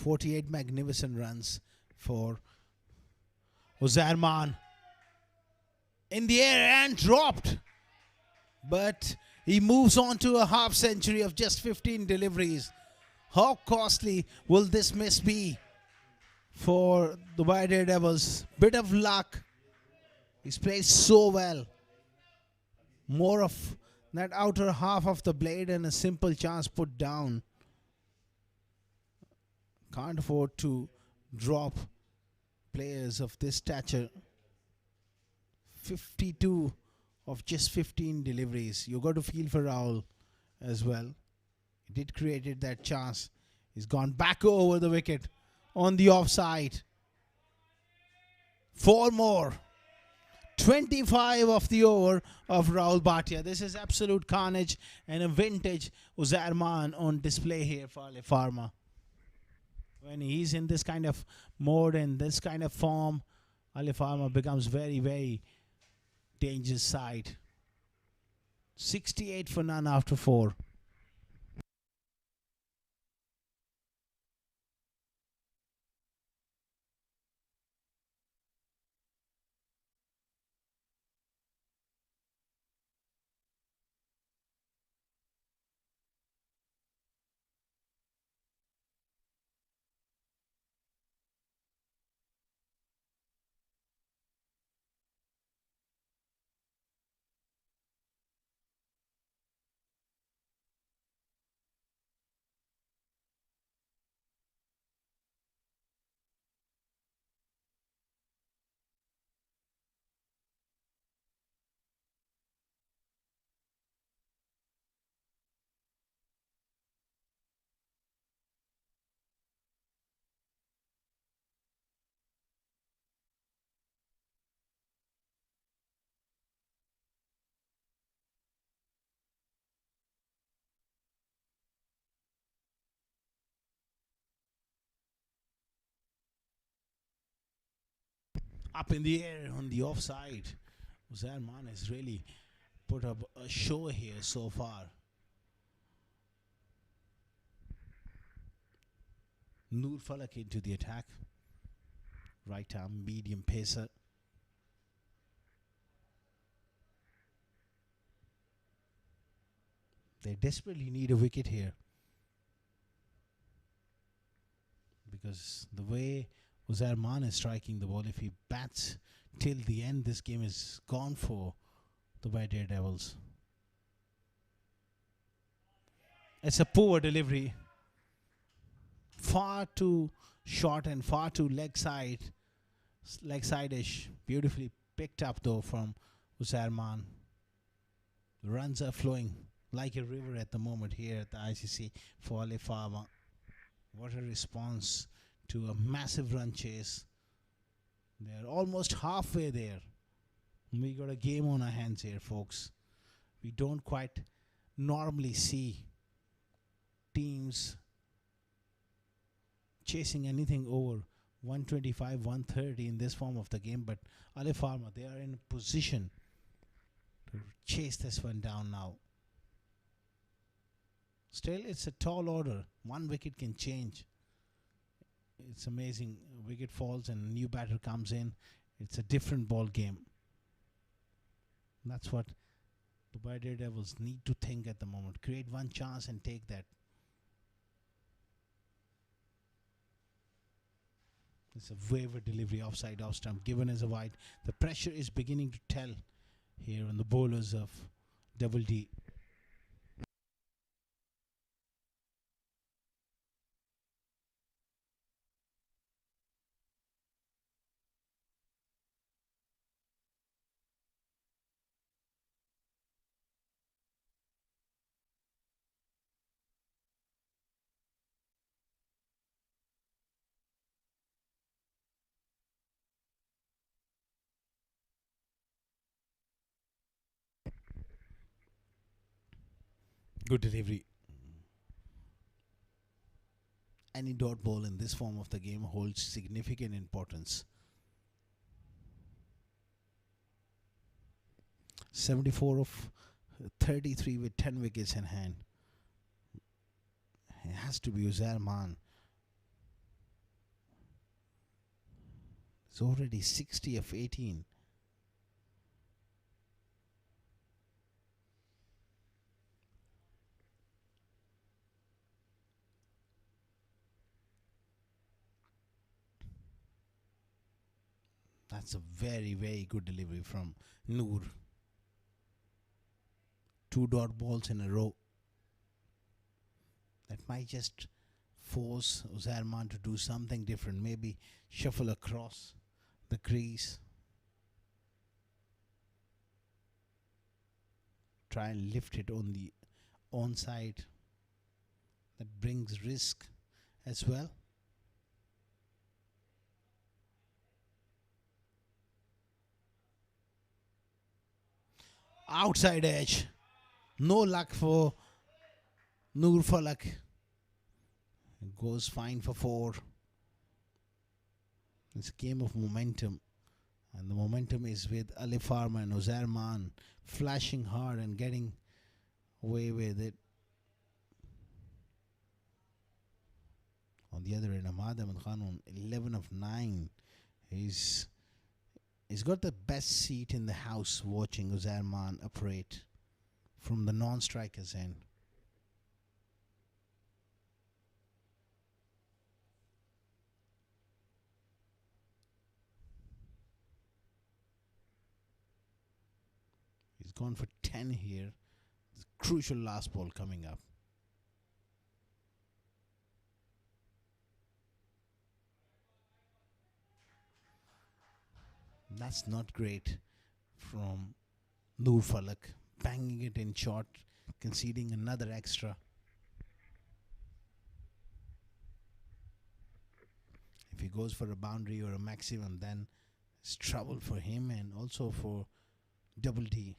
[SPEAKER 1] $48 magnificent runs for Uzarman. In the air and dropped. But he moves on to a half century of just 15 deliveries. How costly will this miss be for the Daredevils? Bit of luck. He's played so well. More of that outer half of the blade and a simple chance put down. Can't afford to drop players of this stature. 52 of just 15 deliveries. You got to feel for Rahul as well. He did create that chance. He's gone back over the wicket on the offside. 4 more. 25 of the over of Rahul Bhatia. This is absolute carnage and a vintage Uzarman on display here for Alif Pharma. When he's in this kind of mode and this kind of form, Alif Pharma becomes very, very dangerous side. 68 for none after 4. Up in the air on the offside. Uzarman has really put up a show here so far. Noor Falak into the attack. Right arm medium pacer. They desperately need a wicket here, because the way Uzair Khan is striking the ball, if he bats till the end, this game is gone for the Daredevils. It's a poor delivery. Far too short and far too leg side-ish. Beautifully picked up though from Uzair Khan. The runs are flowing like a river at the moment here at the ICC for Alif Pharma. What a response to a massive run chase. They're almost halfway there. We got a game on our hands here, folks. We don't quite normally see teams chasing anything over 125, 130 in this form of the game, but Alif Pharma, they are in a position to chase this one down now. Still, it's a tall order. One wicket can change. It's amazing. A wicket falls and a new batter comes in. It's a different ball game. That's what the Daredevils need to think at the moment. Create one chance and take that. It's a waiver delivery, offside, off stump, given as a wide. The pressure is beginning to tell here on the bowlers of Double D. Good delivery. Any dot ball in this form of the game holds significant importance. 74 of 33 with 10 wickets in hand. It has to be Uzair Khan. It's already 60 of 18. That's a very, very good delivery from Noor. 2 dot balls in a row. That might just force Uzair Khan to do something different. Maybe shuffle across the crease. Try and lift it on the onside. That brings risk as well. Outside edge. No luck for Noor Falak. It goes fine for 4. It's a game of momentum. And the momentum is with Alif Pharma and Uzair Khan flashing hard and getting away with it. On the other end, Ahmad Ahmed Khan on 11 of 9. He's got the best seat in the house watching Uzair Khan operate from the non-strikers end. He's gone for 10 here. It's a crucial last ball coming up. That's not great from Noor Falak. Banging it in short, conceding another extra. If he goes for a boundary or a maximum, then it's trouble for him and also for Double D.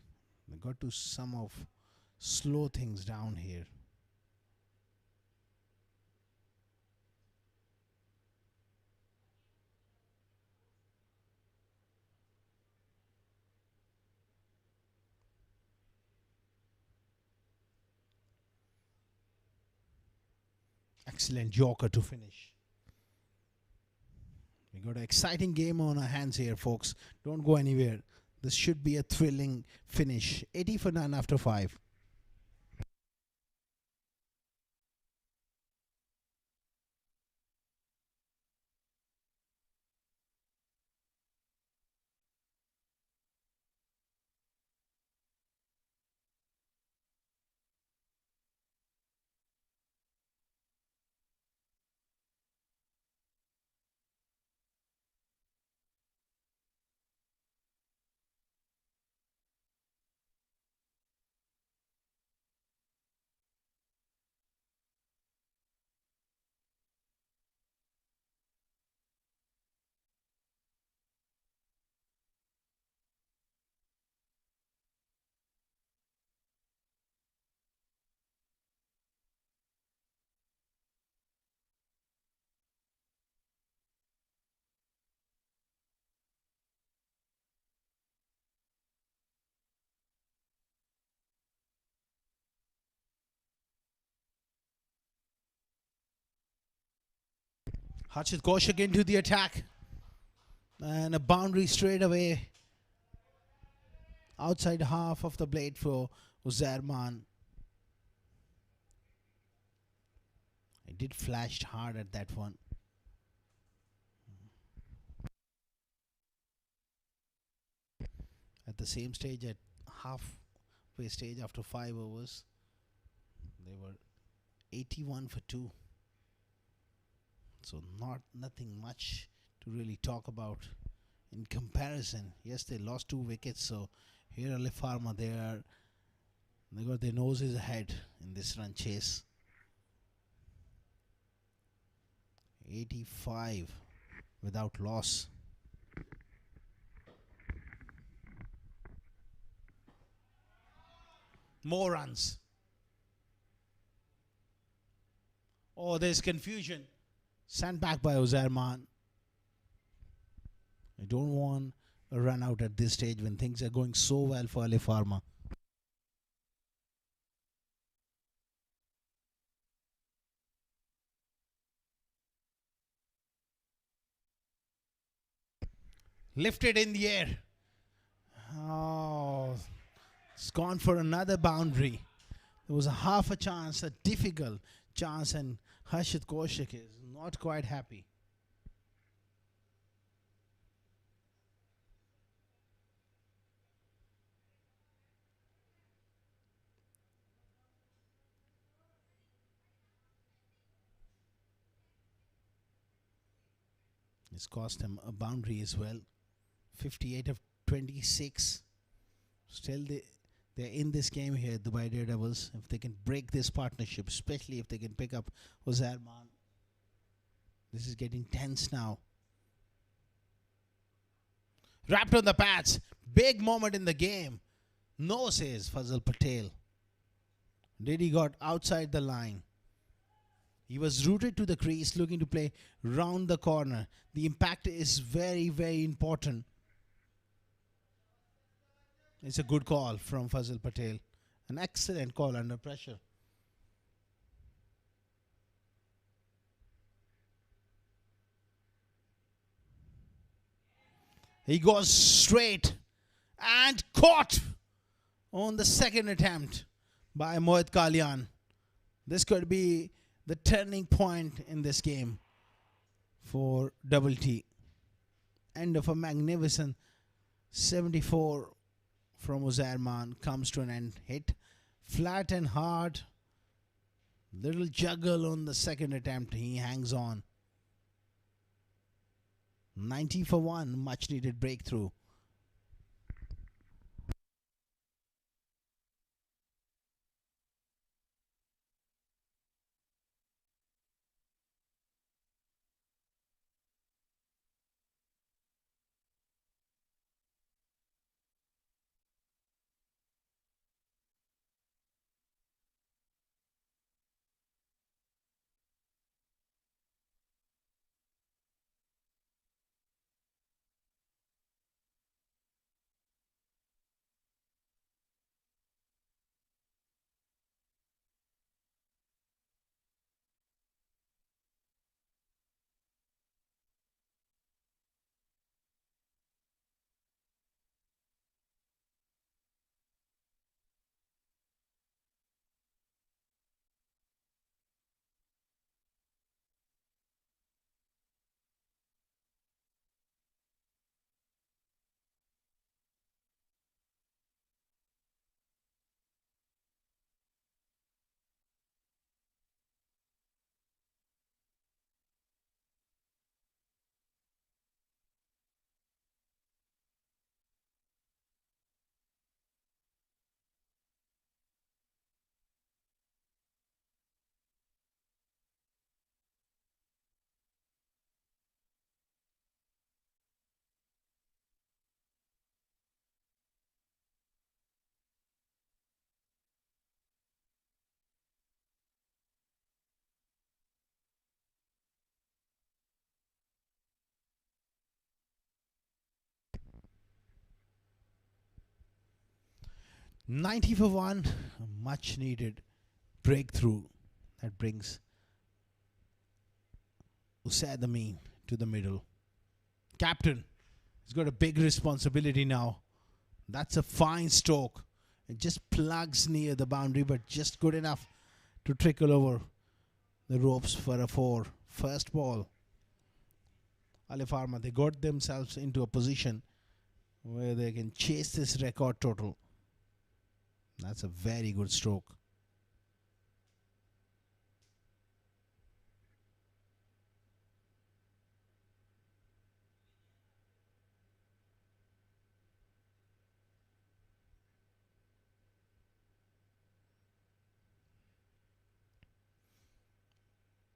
[SPEAKER 1] They got to somehow slow things down here. Excellent Yorker to finish. We got an exciting game on our hands here, folks. Don't go anywhere. This should be a thrilling finish. 80 for 9 after 5. Harshit Kaushik into the attack. And a boundary straight away. Outside half of the blade for Uzairman. It did flash hard at that one. At the same stage, at halfway stage after 5 overs, they were 81 for 2. So nothing much to really talk about in comparison. Yes, they lost 2 wickets. So here Alif Pharma, they got their noses ahead in this run chase. 85 without loss. More runs. Oh, there's confusion. Sent back by Uzairman. I don't want a run out at this stage when things are going so well for Alif Pharma. Lifted in the air. Oh, it's gone for another boundary. There was a half a chance, a difficult chance, and Harshit Kaushik is not quite happy. It's cost him a boundary as well. 58 of 26. Still they're in this game here, Dubai Daredevils. If they can break this partnership, especially if they can pick up Uzairman. This is getting tense now. Wrapped on the pads. Big moment in the game. No, says Fazal Patel. Didi got outside the line. He was rooted to the crease, looking to play round the corner. The impact is very, very important. It's a good call from Fazal Patel. An excellent call under pressure. He goes straight and caught on the second attempt by Mohit Kalyan. This could be the turning point in this game for Double T. End of a magnificent 74 from Uzairman comes to an end. Hit flat and hard. Little juggle on the second attempt. He hangs on. 90 for 1. Much needed breakthrough. $90 for 1. A much needed breakthrough that brings Usadameen to the middle. Captain, he's got a big responsibility now. That's a fine stroke. It just plugs near the boundary, but just good enough to trickle over the ropes for a 4. First ball. Alif Pharma, they got themselves into a position where they can chase this record total. That's a very good stroke.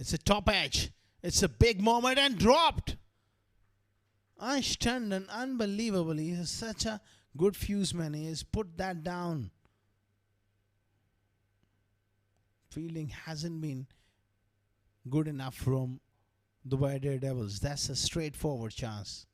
[SPEAKER 1] It's a top edge. It's a big moment and dropped. Tandon, unbelievably, he's such a good fuse man. He has put that down. Fielding hasn't been good enough from the Daredevils. That's a straightforward chance.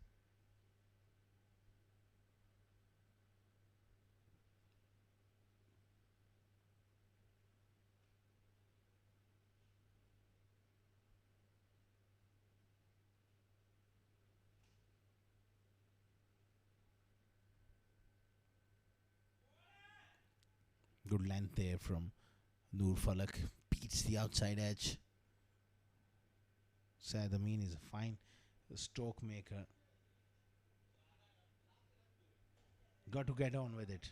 [SPEAKER 1] Good length there from Noor Falak. Beats the outside edge. Sadameen is a fine stroke maker. Got to get on with it.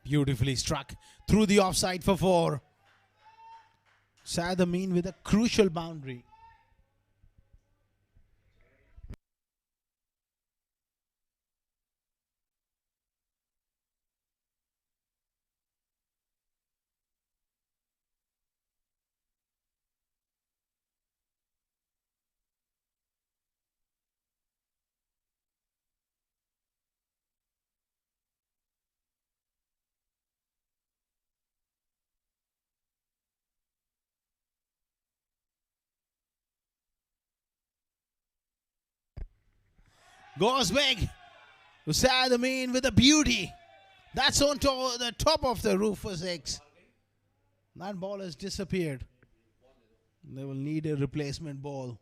[SPEAKER 1] Beautifully struck through the offside for 4. Sadameen with a crucial boundary. Goes big. Usadameen with a beauty. That's on the top of the roof for 6. That ball has disappeared. They will need a replacement ball.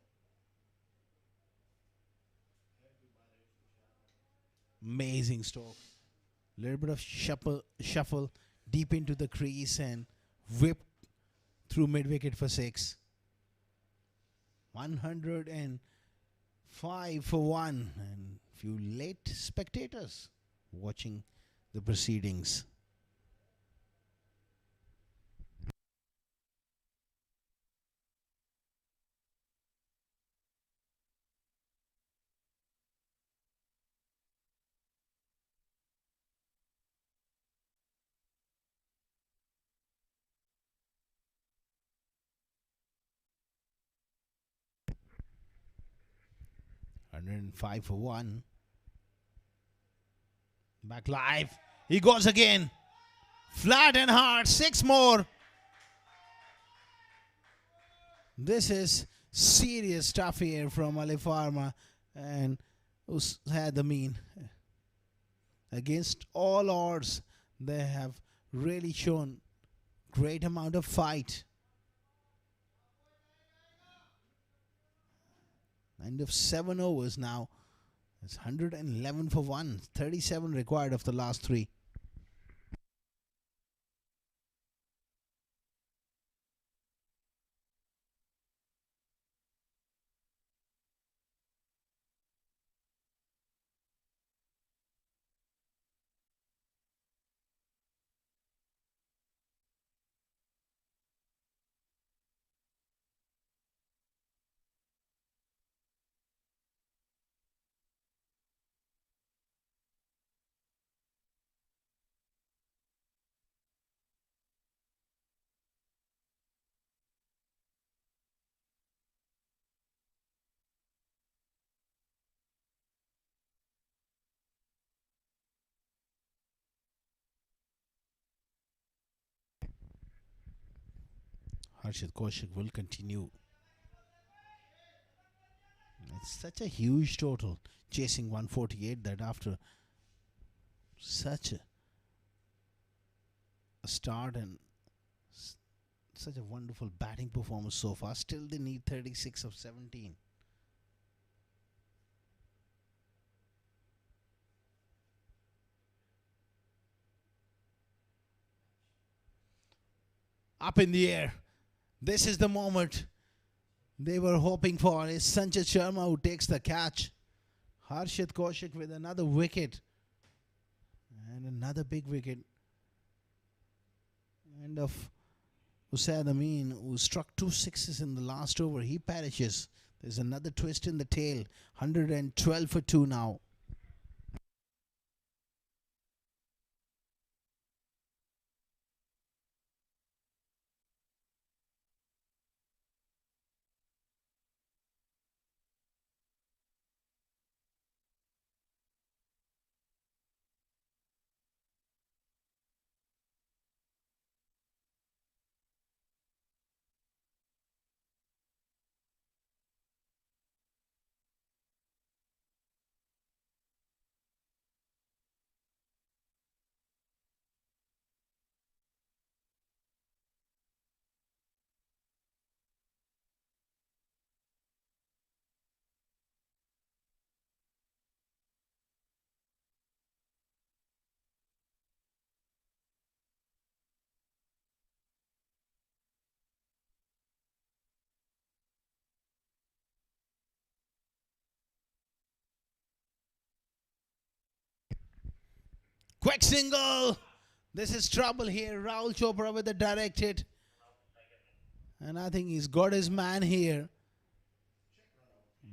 [SPEAKER 1] Amazing stroke. A little bit of shuffle deep into the crease and whip through mid wicket for 6. 105 for 1. And few late spectators watching the proceedings. And 5 for 1. Back live. He goes again. Flat and hard. 6 more. This is serious stuff here from Alif Pharma and Usadameen. Against all odds, they have really shown great amount of fight. End of 7 overs now. It's 111 for 1. 37 required of the last 3. Harshit Kaushik will continue. It's such a huge total, chasing 148, that after such a start and such a wonderful batting performance so far, still they need 36 of 17. Up in the air. This is the moment they were hoping for. Is Sanjay Sharma who takes the catch. Harshit Kaushik with another wicket. And another big wicket. And of Usaid Amin, who struck 2 sixes in the last over. He perishes. There's another twist in the tail. 112 for 2 now. Quick single. This is trouble here. Rahul Chopra with a direct hit. And I think he's got his man here.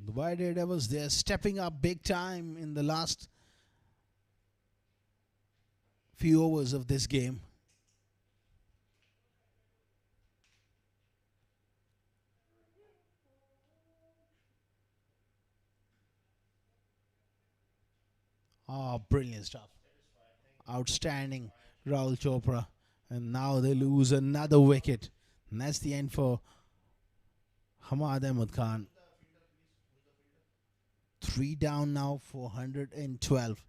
[SPEAKER 1] The Daredevils, they're stepping up big time in the last few overs of this game. Oh, brilliant stuff. Outstanding, Rahul Chopra. And now they lose another wicket. And that's the end for Hamad Ahmed Khan. 3 down now for 112.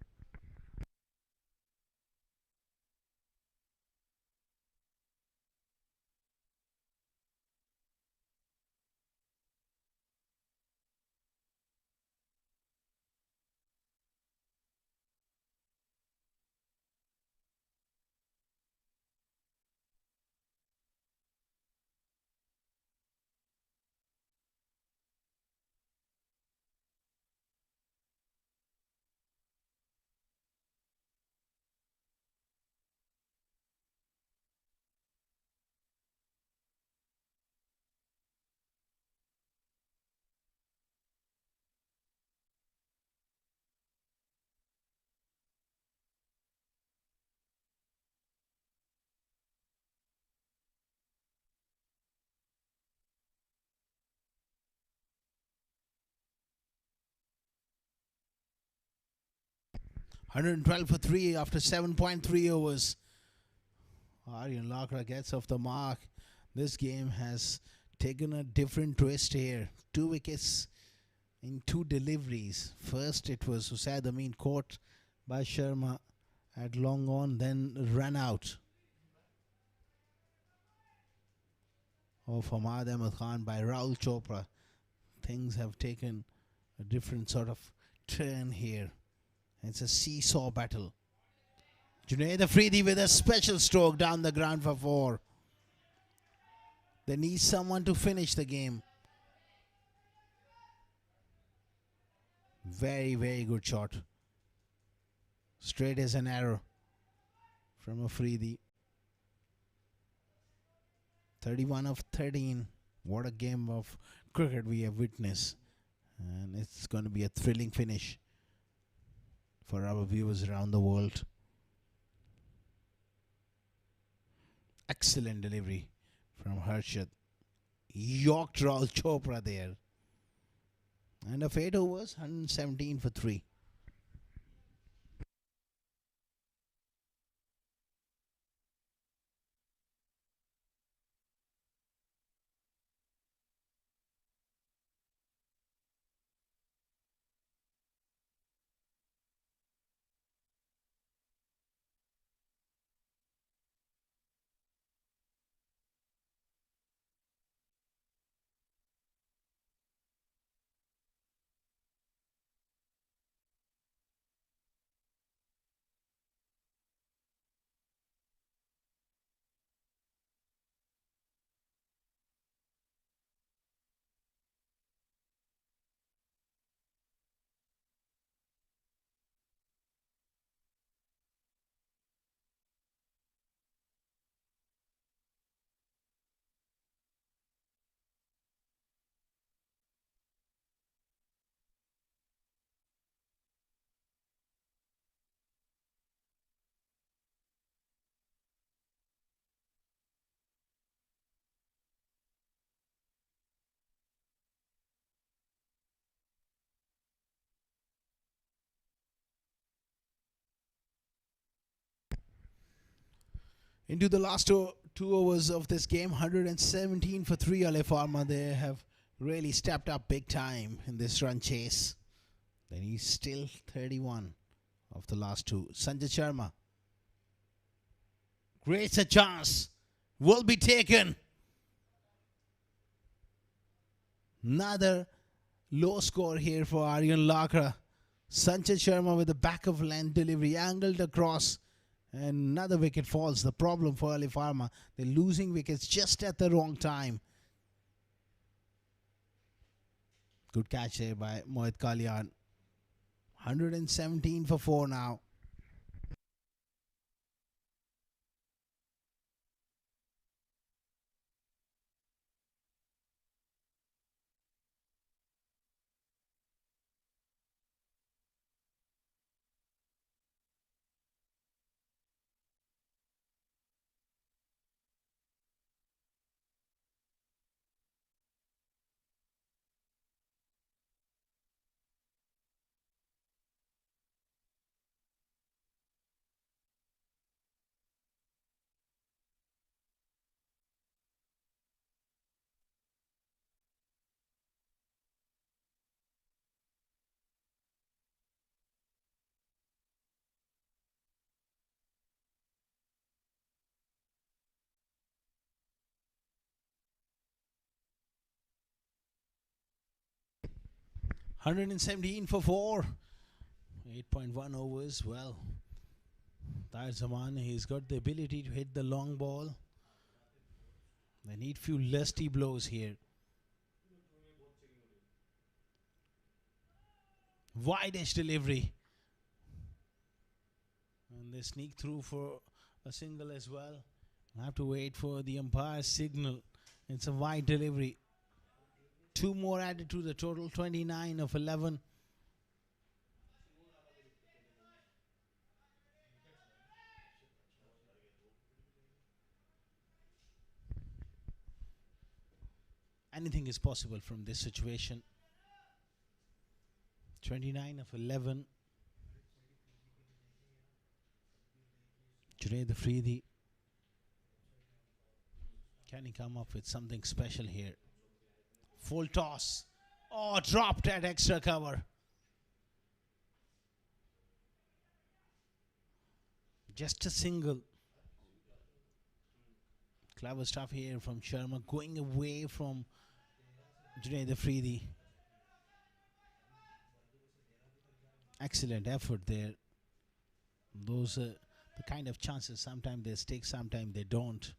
[SPEAKER 1] $112 for 3 after 7.3 overs. Aryan Lakra gets off the mark. This game has taken a different twist here. 2 wickets in 2 deliveries. First it was Usaid Amin caught by Sharma at long on, then ran out of Hamad Ahmed Khan by Rahul Chopra. Things have taken a different sort of turn here. It's a seesaw battle. Junaid Afridi with a special stroke down the ground for 4. They need someone to finish the game. Very, very good shot. Straight as an arrow from Afridi. 31 of 13. What a game of cricket we have witnessed. And it's going to be a thrilling finish for our viewers around the world. Excellent delivery from Harshit. Yorked Rahul Chopra there. And of 8 overs, 117 for 3. Into the last two overs of this game, 117 for 3 Alif Pharma. They have really stepped up big time in this run chase. Then he's still 31 of the last two. Sanjay Sharma creates a chance. Will be taken. Another low score here for Aryan Lakra. Sanjay Sharma with the back of length delivery angled across. And another wicket falls. The problem for Alif Pharma, they're losing wickets just at the wrong time. Good catch there by Mohit Kalyan. 117 for 4 now. $117 for 4. 8.1 overs. Well, Tahir Zaman, he's got the ability to hit the long ball. They need few lusty blows here. Wide edge delivery. And they sneak through for a single as well. I have to wait for the umpire's signal. It's a wide delivery. 2 more added to the total, 29 of 11. Anything is possible from this situation. 29 of 11. Junaid Afridi. Can he come up with something special here? Full toss. Oh, dropped at extra cover. Just a single. Clever stuff here from Sharma, going away from Junaid Afridi. Excellent effort there. Those are the kind of chances sometimes they stick, sometimes they don't.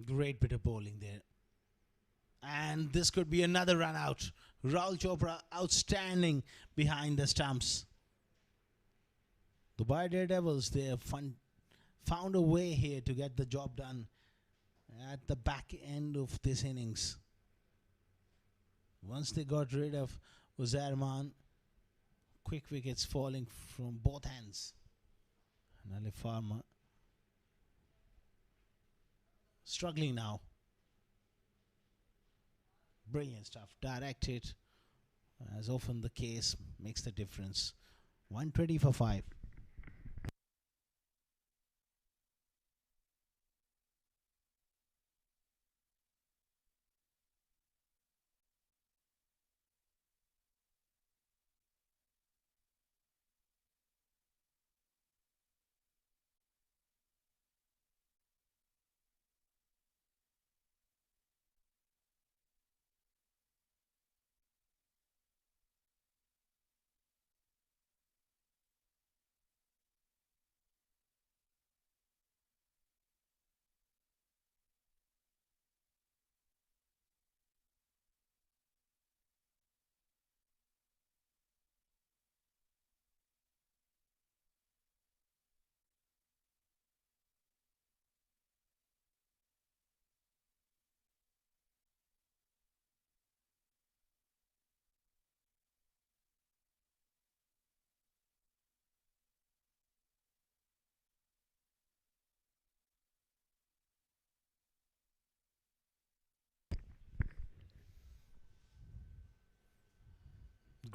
[SPEAKER 1] Great bit of bowling there. And this could be another run out. Rahul Chopra outstanding behind the stumps. Dubai Daredevils, they have found a way here to get the job done at the back end of this innings. Once they got rid of Uzairman, quick wickets falling from both hands. And Alif Pharma struggling now. Brilliant stuff. Directed, as often the case, makes the difference. 120 for 5.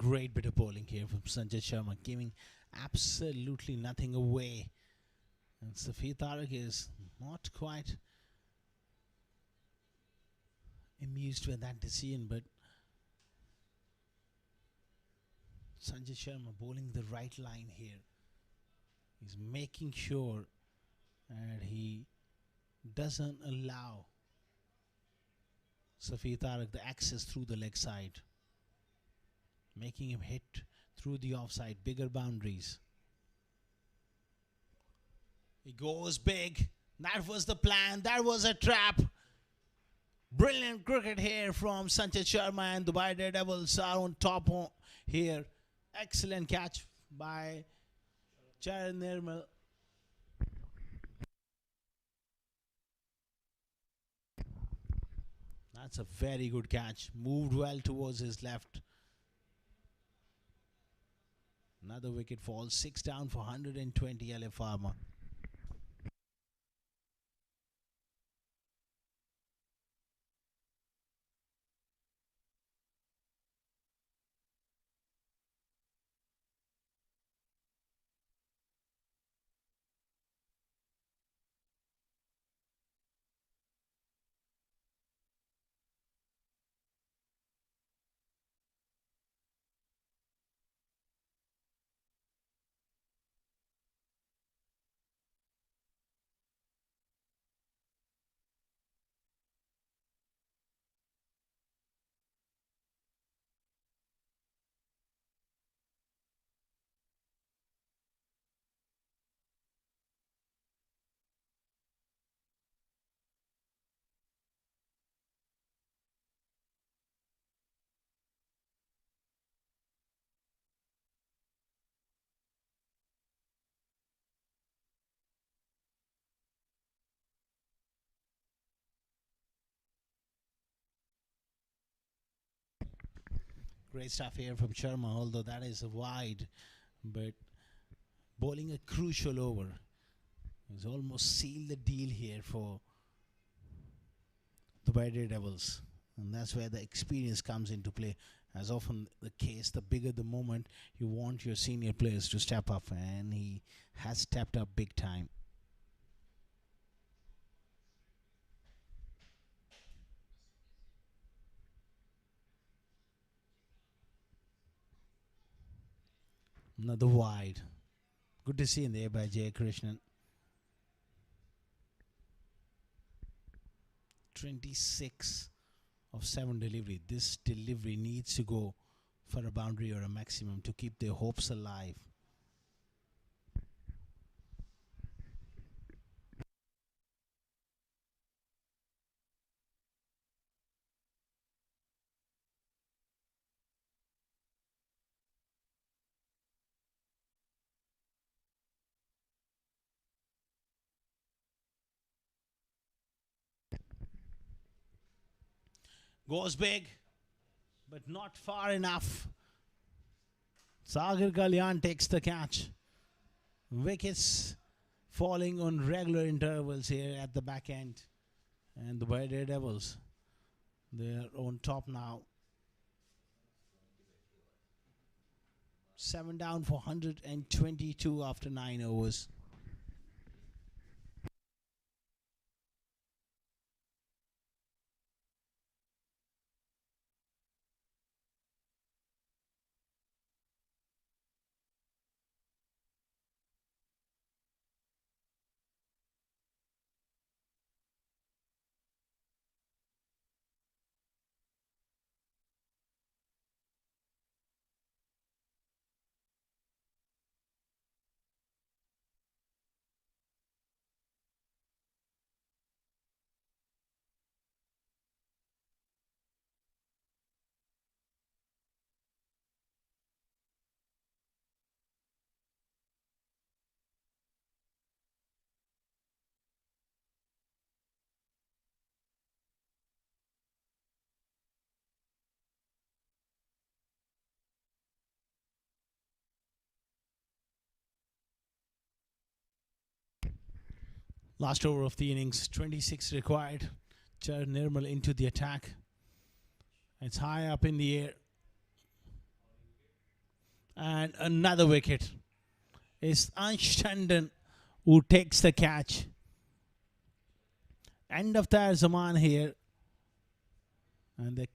[SPEAKER 1] great bit of bowling here from Sanjay Sharma, giving absolutely nothing away. And Safi Tariq is not quite amused with that decision, but Sanjay Sharma bowling the right line here. He's making sure that he doesn't allow Safi Tariq the access through the leg side, making him hit through the offside, bigger boundaries. He goes big. That was the plan. That was a trap. Brilliant cricket here from Sanjay Sharma, and Dubai Daredevils are on top here. Excellent catch by Charan Nirmal. That's a very good catch. Moved well towards his left. Another wicket falls. 6 down for 120 Alif Pharma. Great stuff here from Sharma, although that is wide, but bowling a crucial over. He's almost sealed the deal here for the Daredevils, and that's where the experience comes into play. As often the case, the bigger the moment, you want your senior players to step up, and he has stepped up big time. Another wide. Good to see in there by Jay Krishnan. 26 of 7 delivery. This delivery needs to go for a boundary or a maximum to keep their hopes alive. Goes big, but not far enough. Sagar Kalyan takes the catch. Wickets falling on regular intervals here at the back end. And the Daredevils, they're on top now. 7 down for 122 after 9 overs. Last over of the innings, 26 required. Charan Nirmal into the attack. It's high up in the air. And another wicket. It's Ansh Tandon who takes the catch. End of the Zaman here. And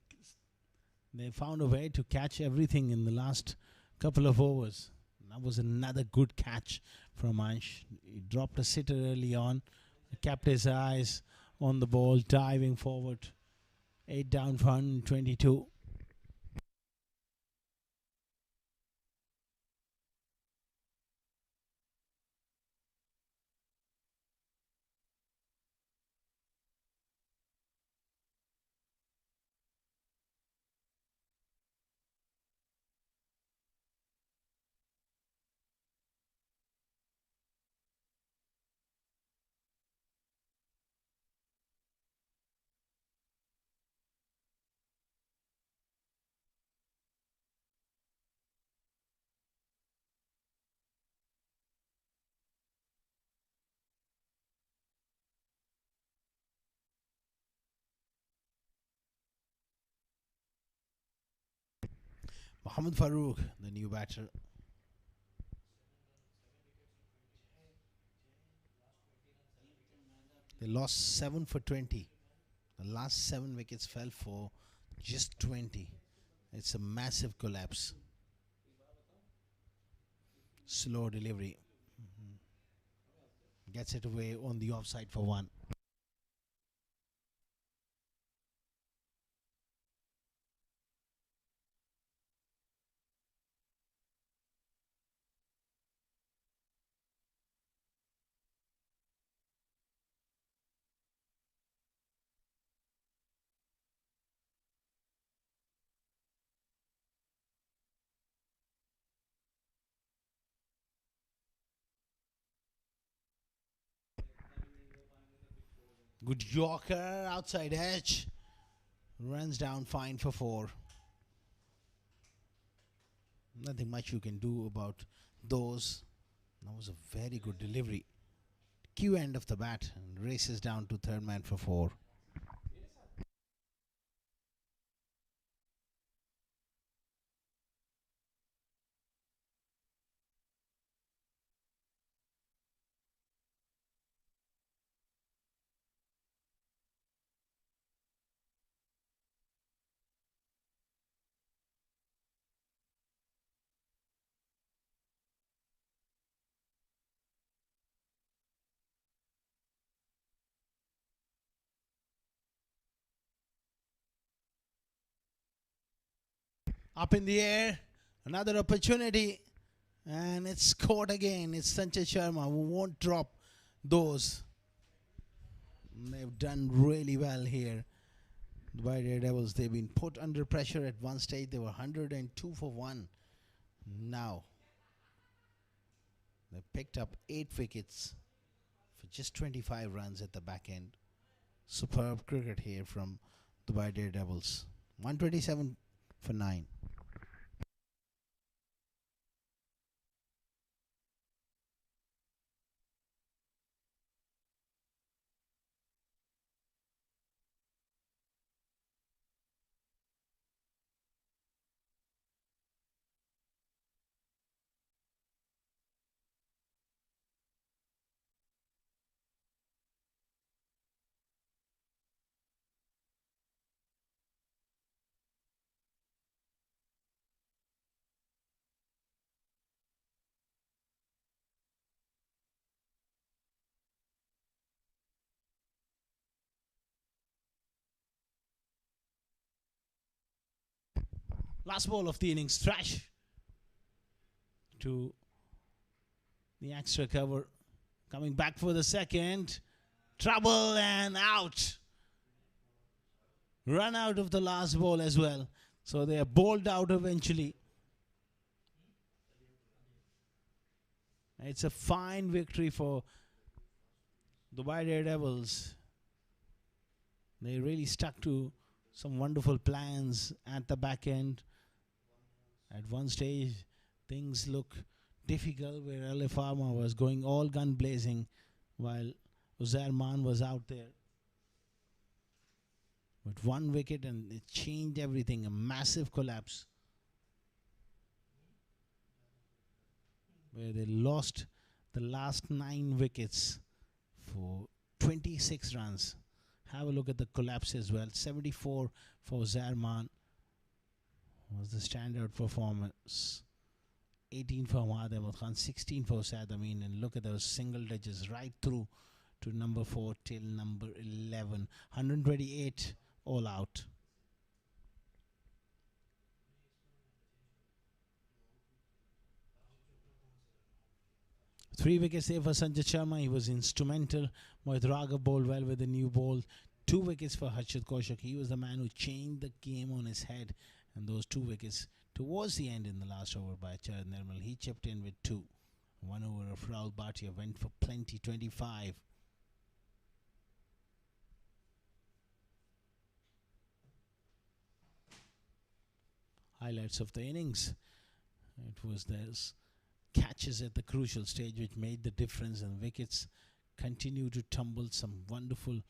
[SPEAKER 1] they found a way to catch everything in the last couple of overs. That was another good catch from Ansh. He dropped a sitter early on, kept his eyes on the ball, diving forward. 8 down for 122. Mohammad Farooq, the new batter. They lost 7 for 20. The last 7 wickets fell for just 20. It's a massive collapse. Slow delivery. Gets it away on the offside for 1. Good Yorker, outside edge. Runs down fine for 4. Nothing much you can do about those. That was a very good delivery. Q end of the bat and races down to third man for 4. Up in the air, another opportunity, and it's caught again. It's Sanjay Sharma who won't drop those. They've done really well here. The Daredevils, they've been put under pressure at one stage. They were 102 for 1. Now, they picked up 8 wickets for just 25 runs at the back end. Superb cricket here from the Daredevils. 127 for 9. Last ball of the innings, Thrash to the extra cover. Coming back for the second. Trouble and out. Run out of the last ball as well. So they are bowled out eventually. It's a fine victory for the Daredevils. They really stuck to some wonderful plans at the back end. At one stage, things look difficult where Alif Pharma was going all gun blazing while Uzair Maan was out there. But 1 wicket and it changed everything. A massive collapse. where they lost the last 9 wickets for 26 runs. Have a look at the collapse as well. 74 for Zarman was the standout performance. 18 for Ahmad Ahmad Khan, 16 for Saad Amin, and look at those single digits right through to number 4 till number 11. 128 all out. 3 wickets there for Sanjay Sharma. He was instrumental. Mohit Raghav bowled well with the new ball. 2 wickets for Harshit Kaushik. He was the man who changed the game on his head. And those 2 wickets towards the end in the last over by Charan Nirmal. He chipped in with 2. 1 over of Rahul Bhatia went for plenty, 25. Highlights of the innings. It was those catches at the crucial stage which made the difference, and wickets continue to tumble. Some wonderful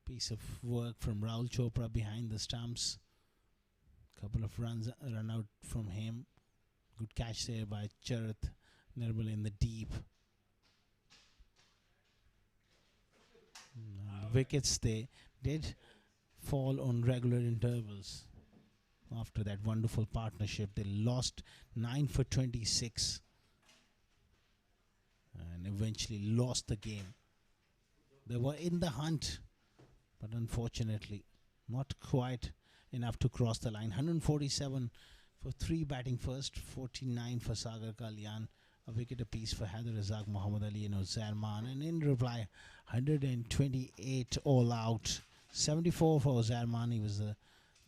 [SPEAKER 1] piece of work from Rahul Chopra behind the stumps. Couple of runs run out from him. Good catch there by Charat Nirmal in the deep. Wickets they did fall on regular intervals. After that wonderful partnership, they lost 9 for 26 and eventually lost the game. They were in the hunt, but unfortunately not quite enough to cross the line. 147 for 3 batting first, 49 for Sagar Kalyan, a wicket apiece for Haider Razak, Muhammad Ali and Zarman, and in reply 128 all out. 74 for Zarman. He was a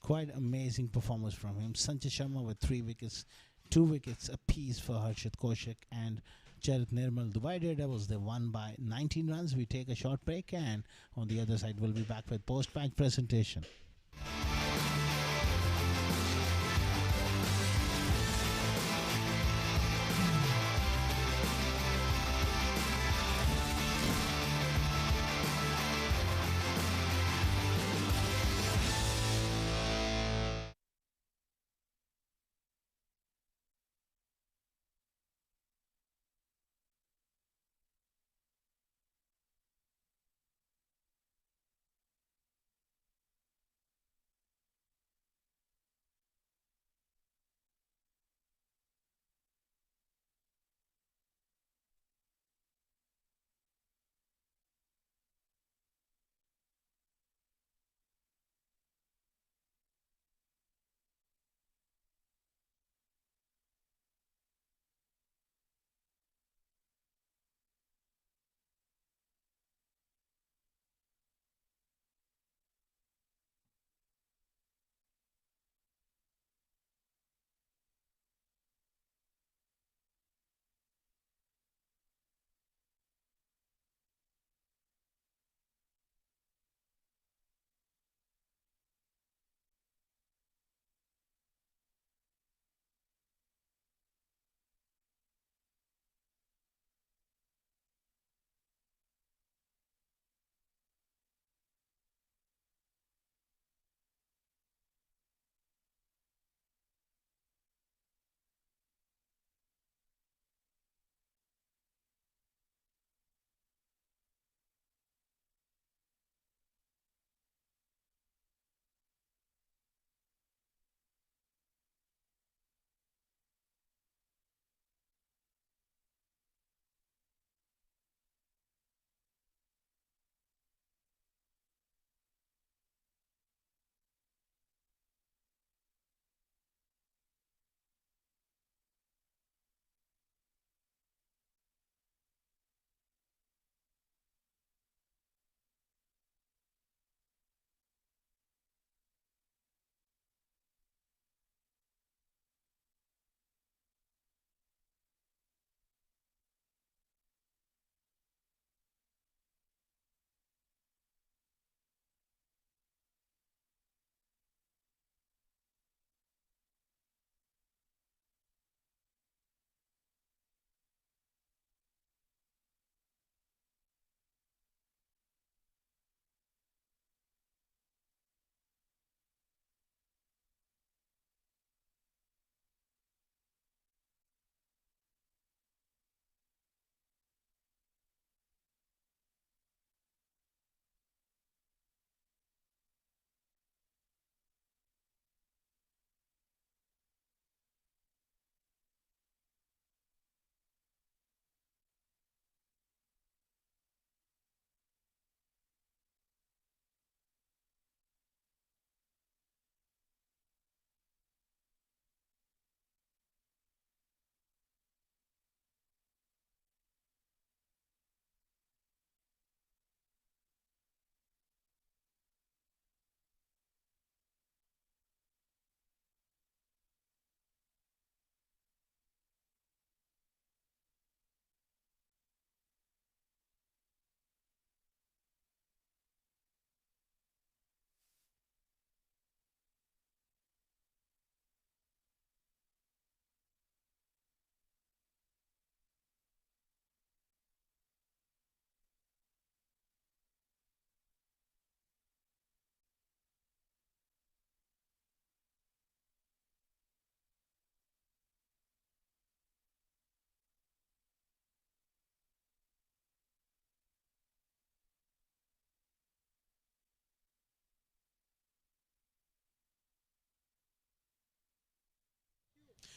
[SPEAKER 1] quite amazing performance from him. Sanjay Sharma with 3 wickets, 2 wickets apiece for Harshit Kaushik and Charit Nirmal. Dubai Daredevils, they won by 19 runs. We take a short break, and on the other side we'll be back with post-match presentation.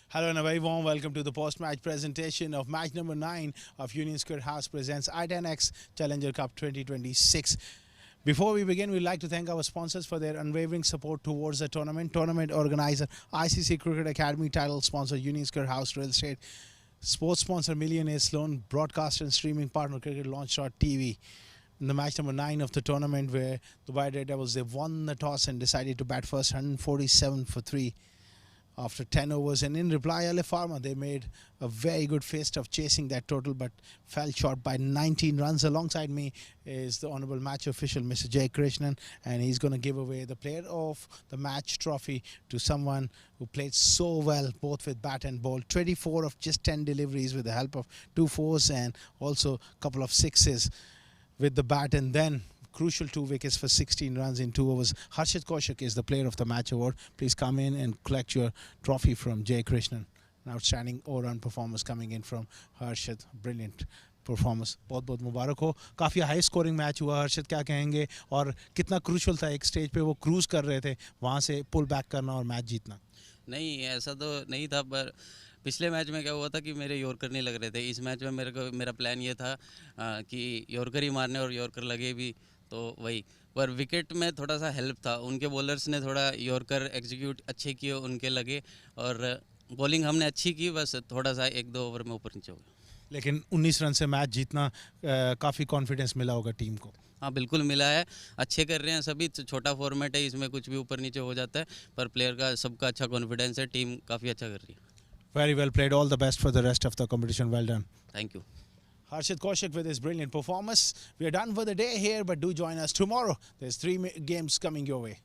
[SPEAKER 1] Hello and a very warm welcome to the post-match presentation of match number 9 of Union Square House presents i10X Challenger Cup 2026. Before we begin, we'd like to thank our sponsors for their unwavering support towards the tournament. Tournament organizer, ICCA Cricket Academy title sponsor, Union Square House Real Estate. Sports sponsor, Millionaire Sloan. Broadcaster and streaming partner, Cricket Launch.tv. In the match number 9 of the tournament, where the Daredevils, they won the toss and decided to bat first, 147 for 3. After 10 overs, and in reply, Alif Pharma, they made a very good fist of chasing that total but fell short by 19 runs. Alongside me is the honourable match official, Mr. Jay Krishnan, and he's going to give away the player of the match trophy to someone who played so well both with bat and ball. 24 of just 10 deliveries with the help of 2 fours and also a couple of sixes with the bat, and then crucial 2 wickets for 16 runs in 2 overs. Harshit Kaushik is the player of the match award. Please come in and collect your trophy from Jay Krishnan. An outstanding all-round performance coming in from Harshit. Brilliant performance. बहुत बहुत मुबारक हो. काफ़ी high scoring match हुआ. हर्षित क्या कहेंगे और कितना crucial था एक स्टेज पे वो क्रूज कर रहे थे, वहाँ से पुल बैक करना और मैच जीतना?
[SPEAKER 2] नहीं, ऐसा तो नहीं था, पर पिछले मैच में क्या हुआ था कि मेरे यॉर्कर नहीं लग रहे थे. इस मैच में मेरा प्लान ये था कि यॉर्कर ही मारने, और यॉर्कर लगे भी, तो वही. पर विकेट में थोड़ा सा हेल्प था, उनके बॉलर्स ने थोड़ा यॉर्कर एग्जीक्यूट अच्छे किए, उनके लगे, और बॉलिंग हमने अच्छी की, बस थोड़ा सा 1-2 ओवर में ऊपर नीचे हो गया.
[SPEAKER 1] लेकिन 19 रन से मैच जीतना, काफ़ी कॉन्फिडेंस मिला होगा टीम को.
[SPEAKER 2] हाँ, बिल्कुल मिला है. अच्छे कर रहे हैं सभी. छोटा फॉर्मेट है, इसमें कुछ भी ऊपर नीचे हो जाता है, पर प्लेयर का सबका अच्छा कॉन्फिडेंस है. टीम काफ़ी अच्छा कर रही है.
[SPEAKER 1] Very well played. All the best for the rest of the competition. Well done.
[SPEAKER 2] Thank you.
[SPEAKER 1] Harshit Kaushik with his brilliant performance. We are done for the day here, but do join us tomorrow. There's 3 games coming your way.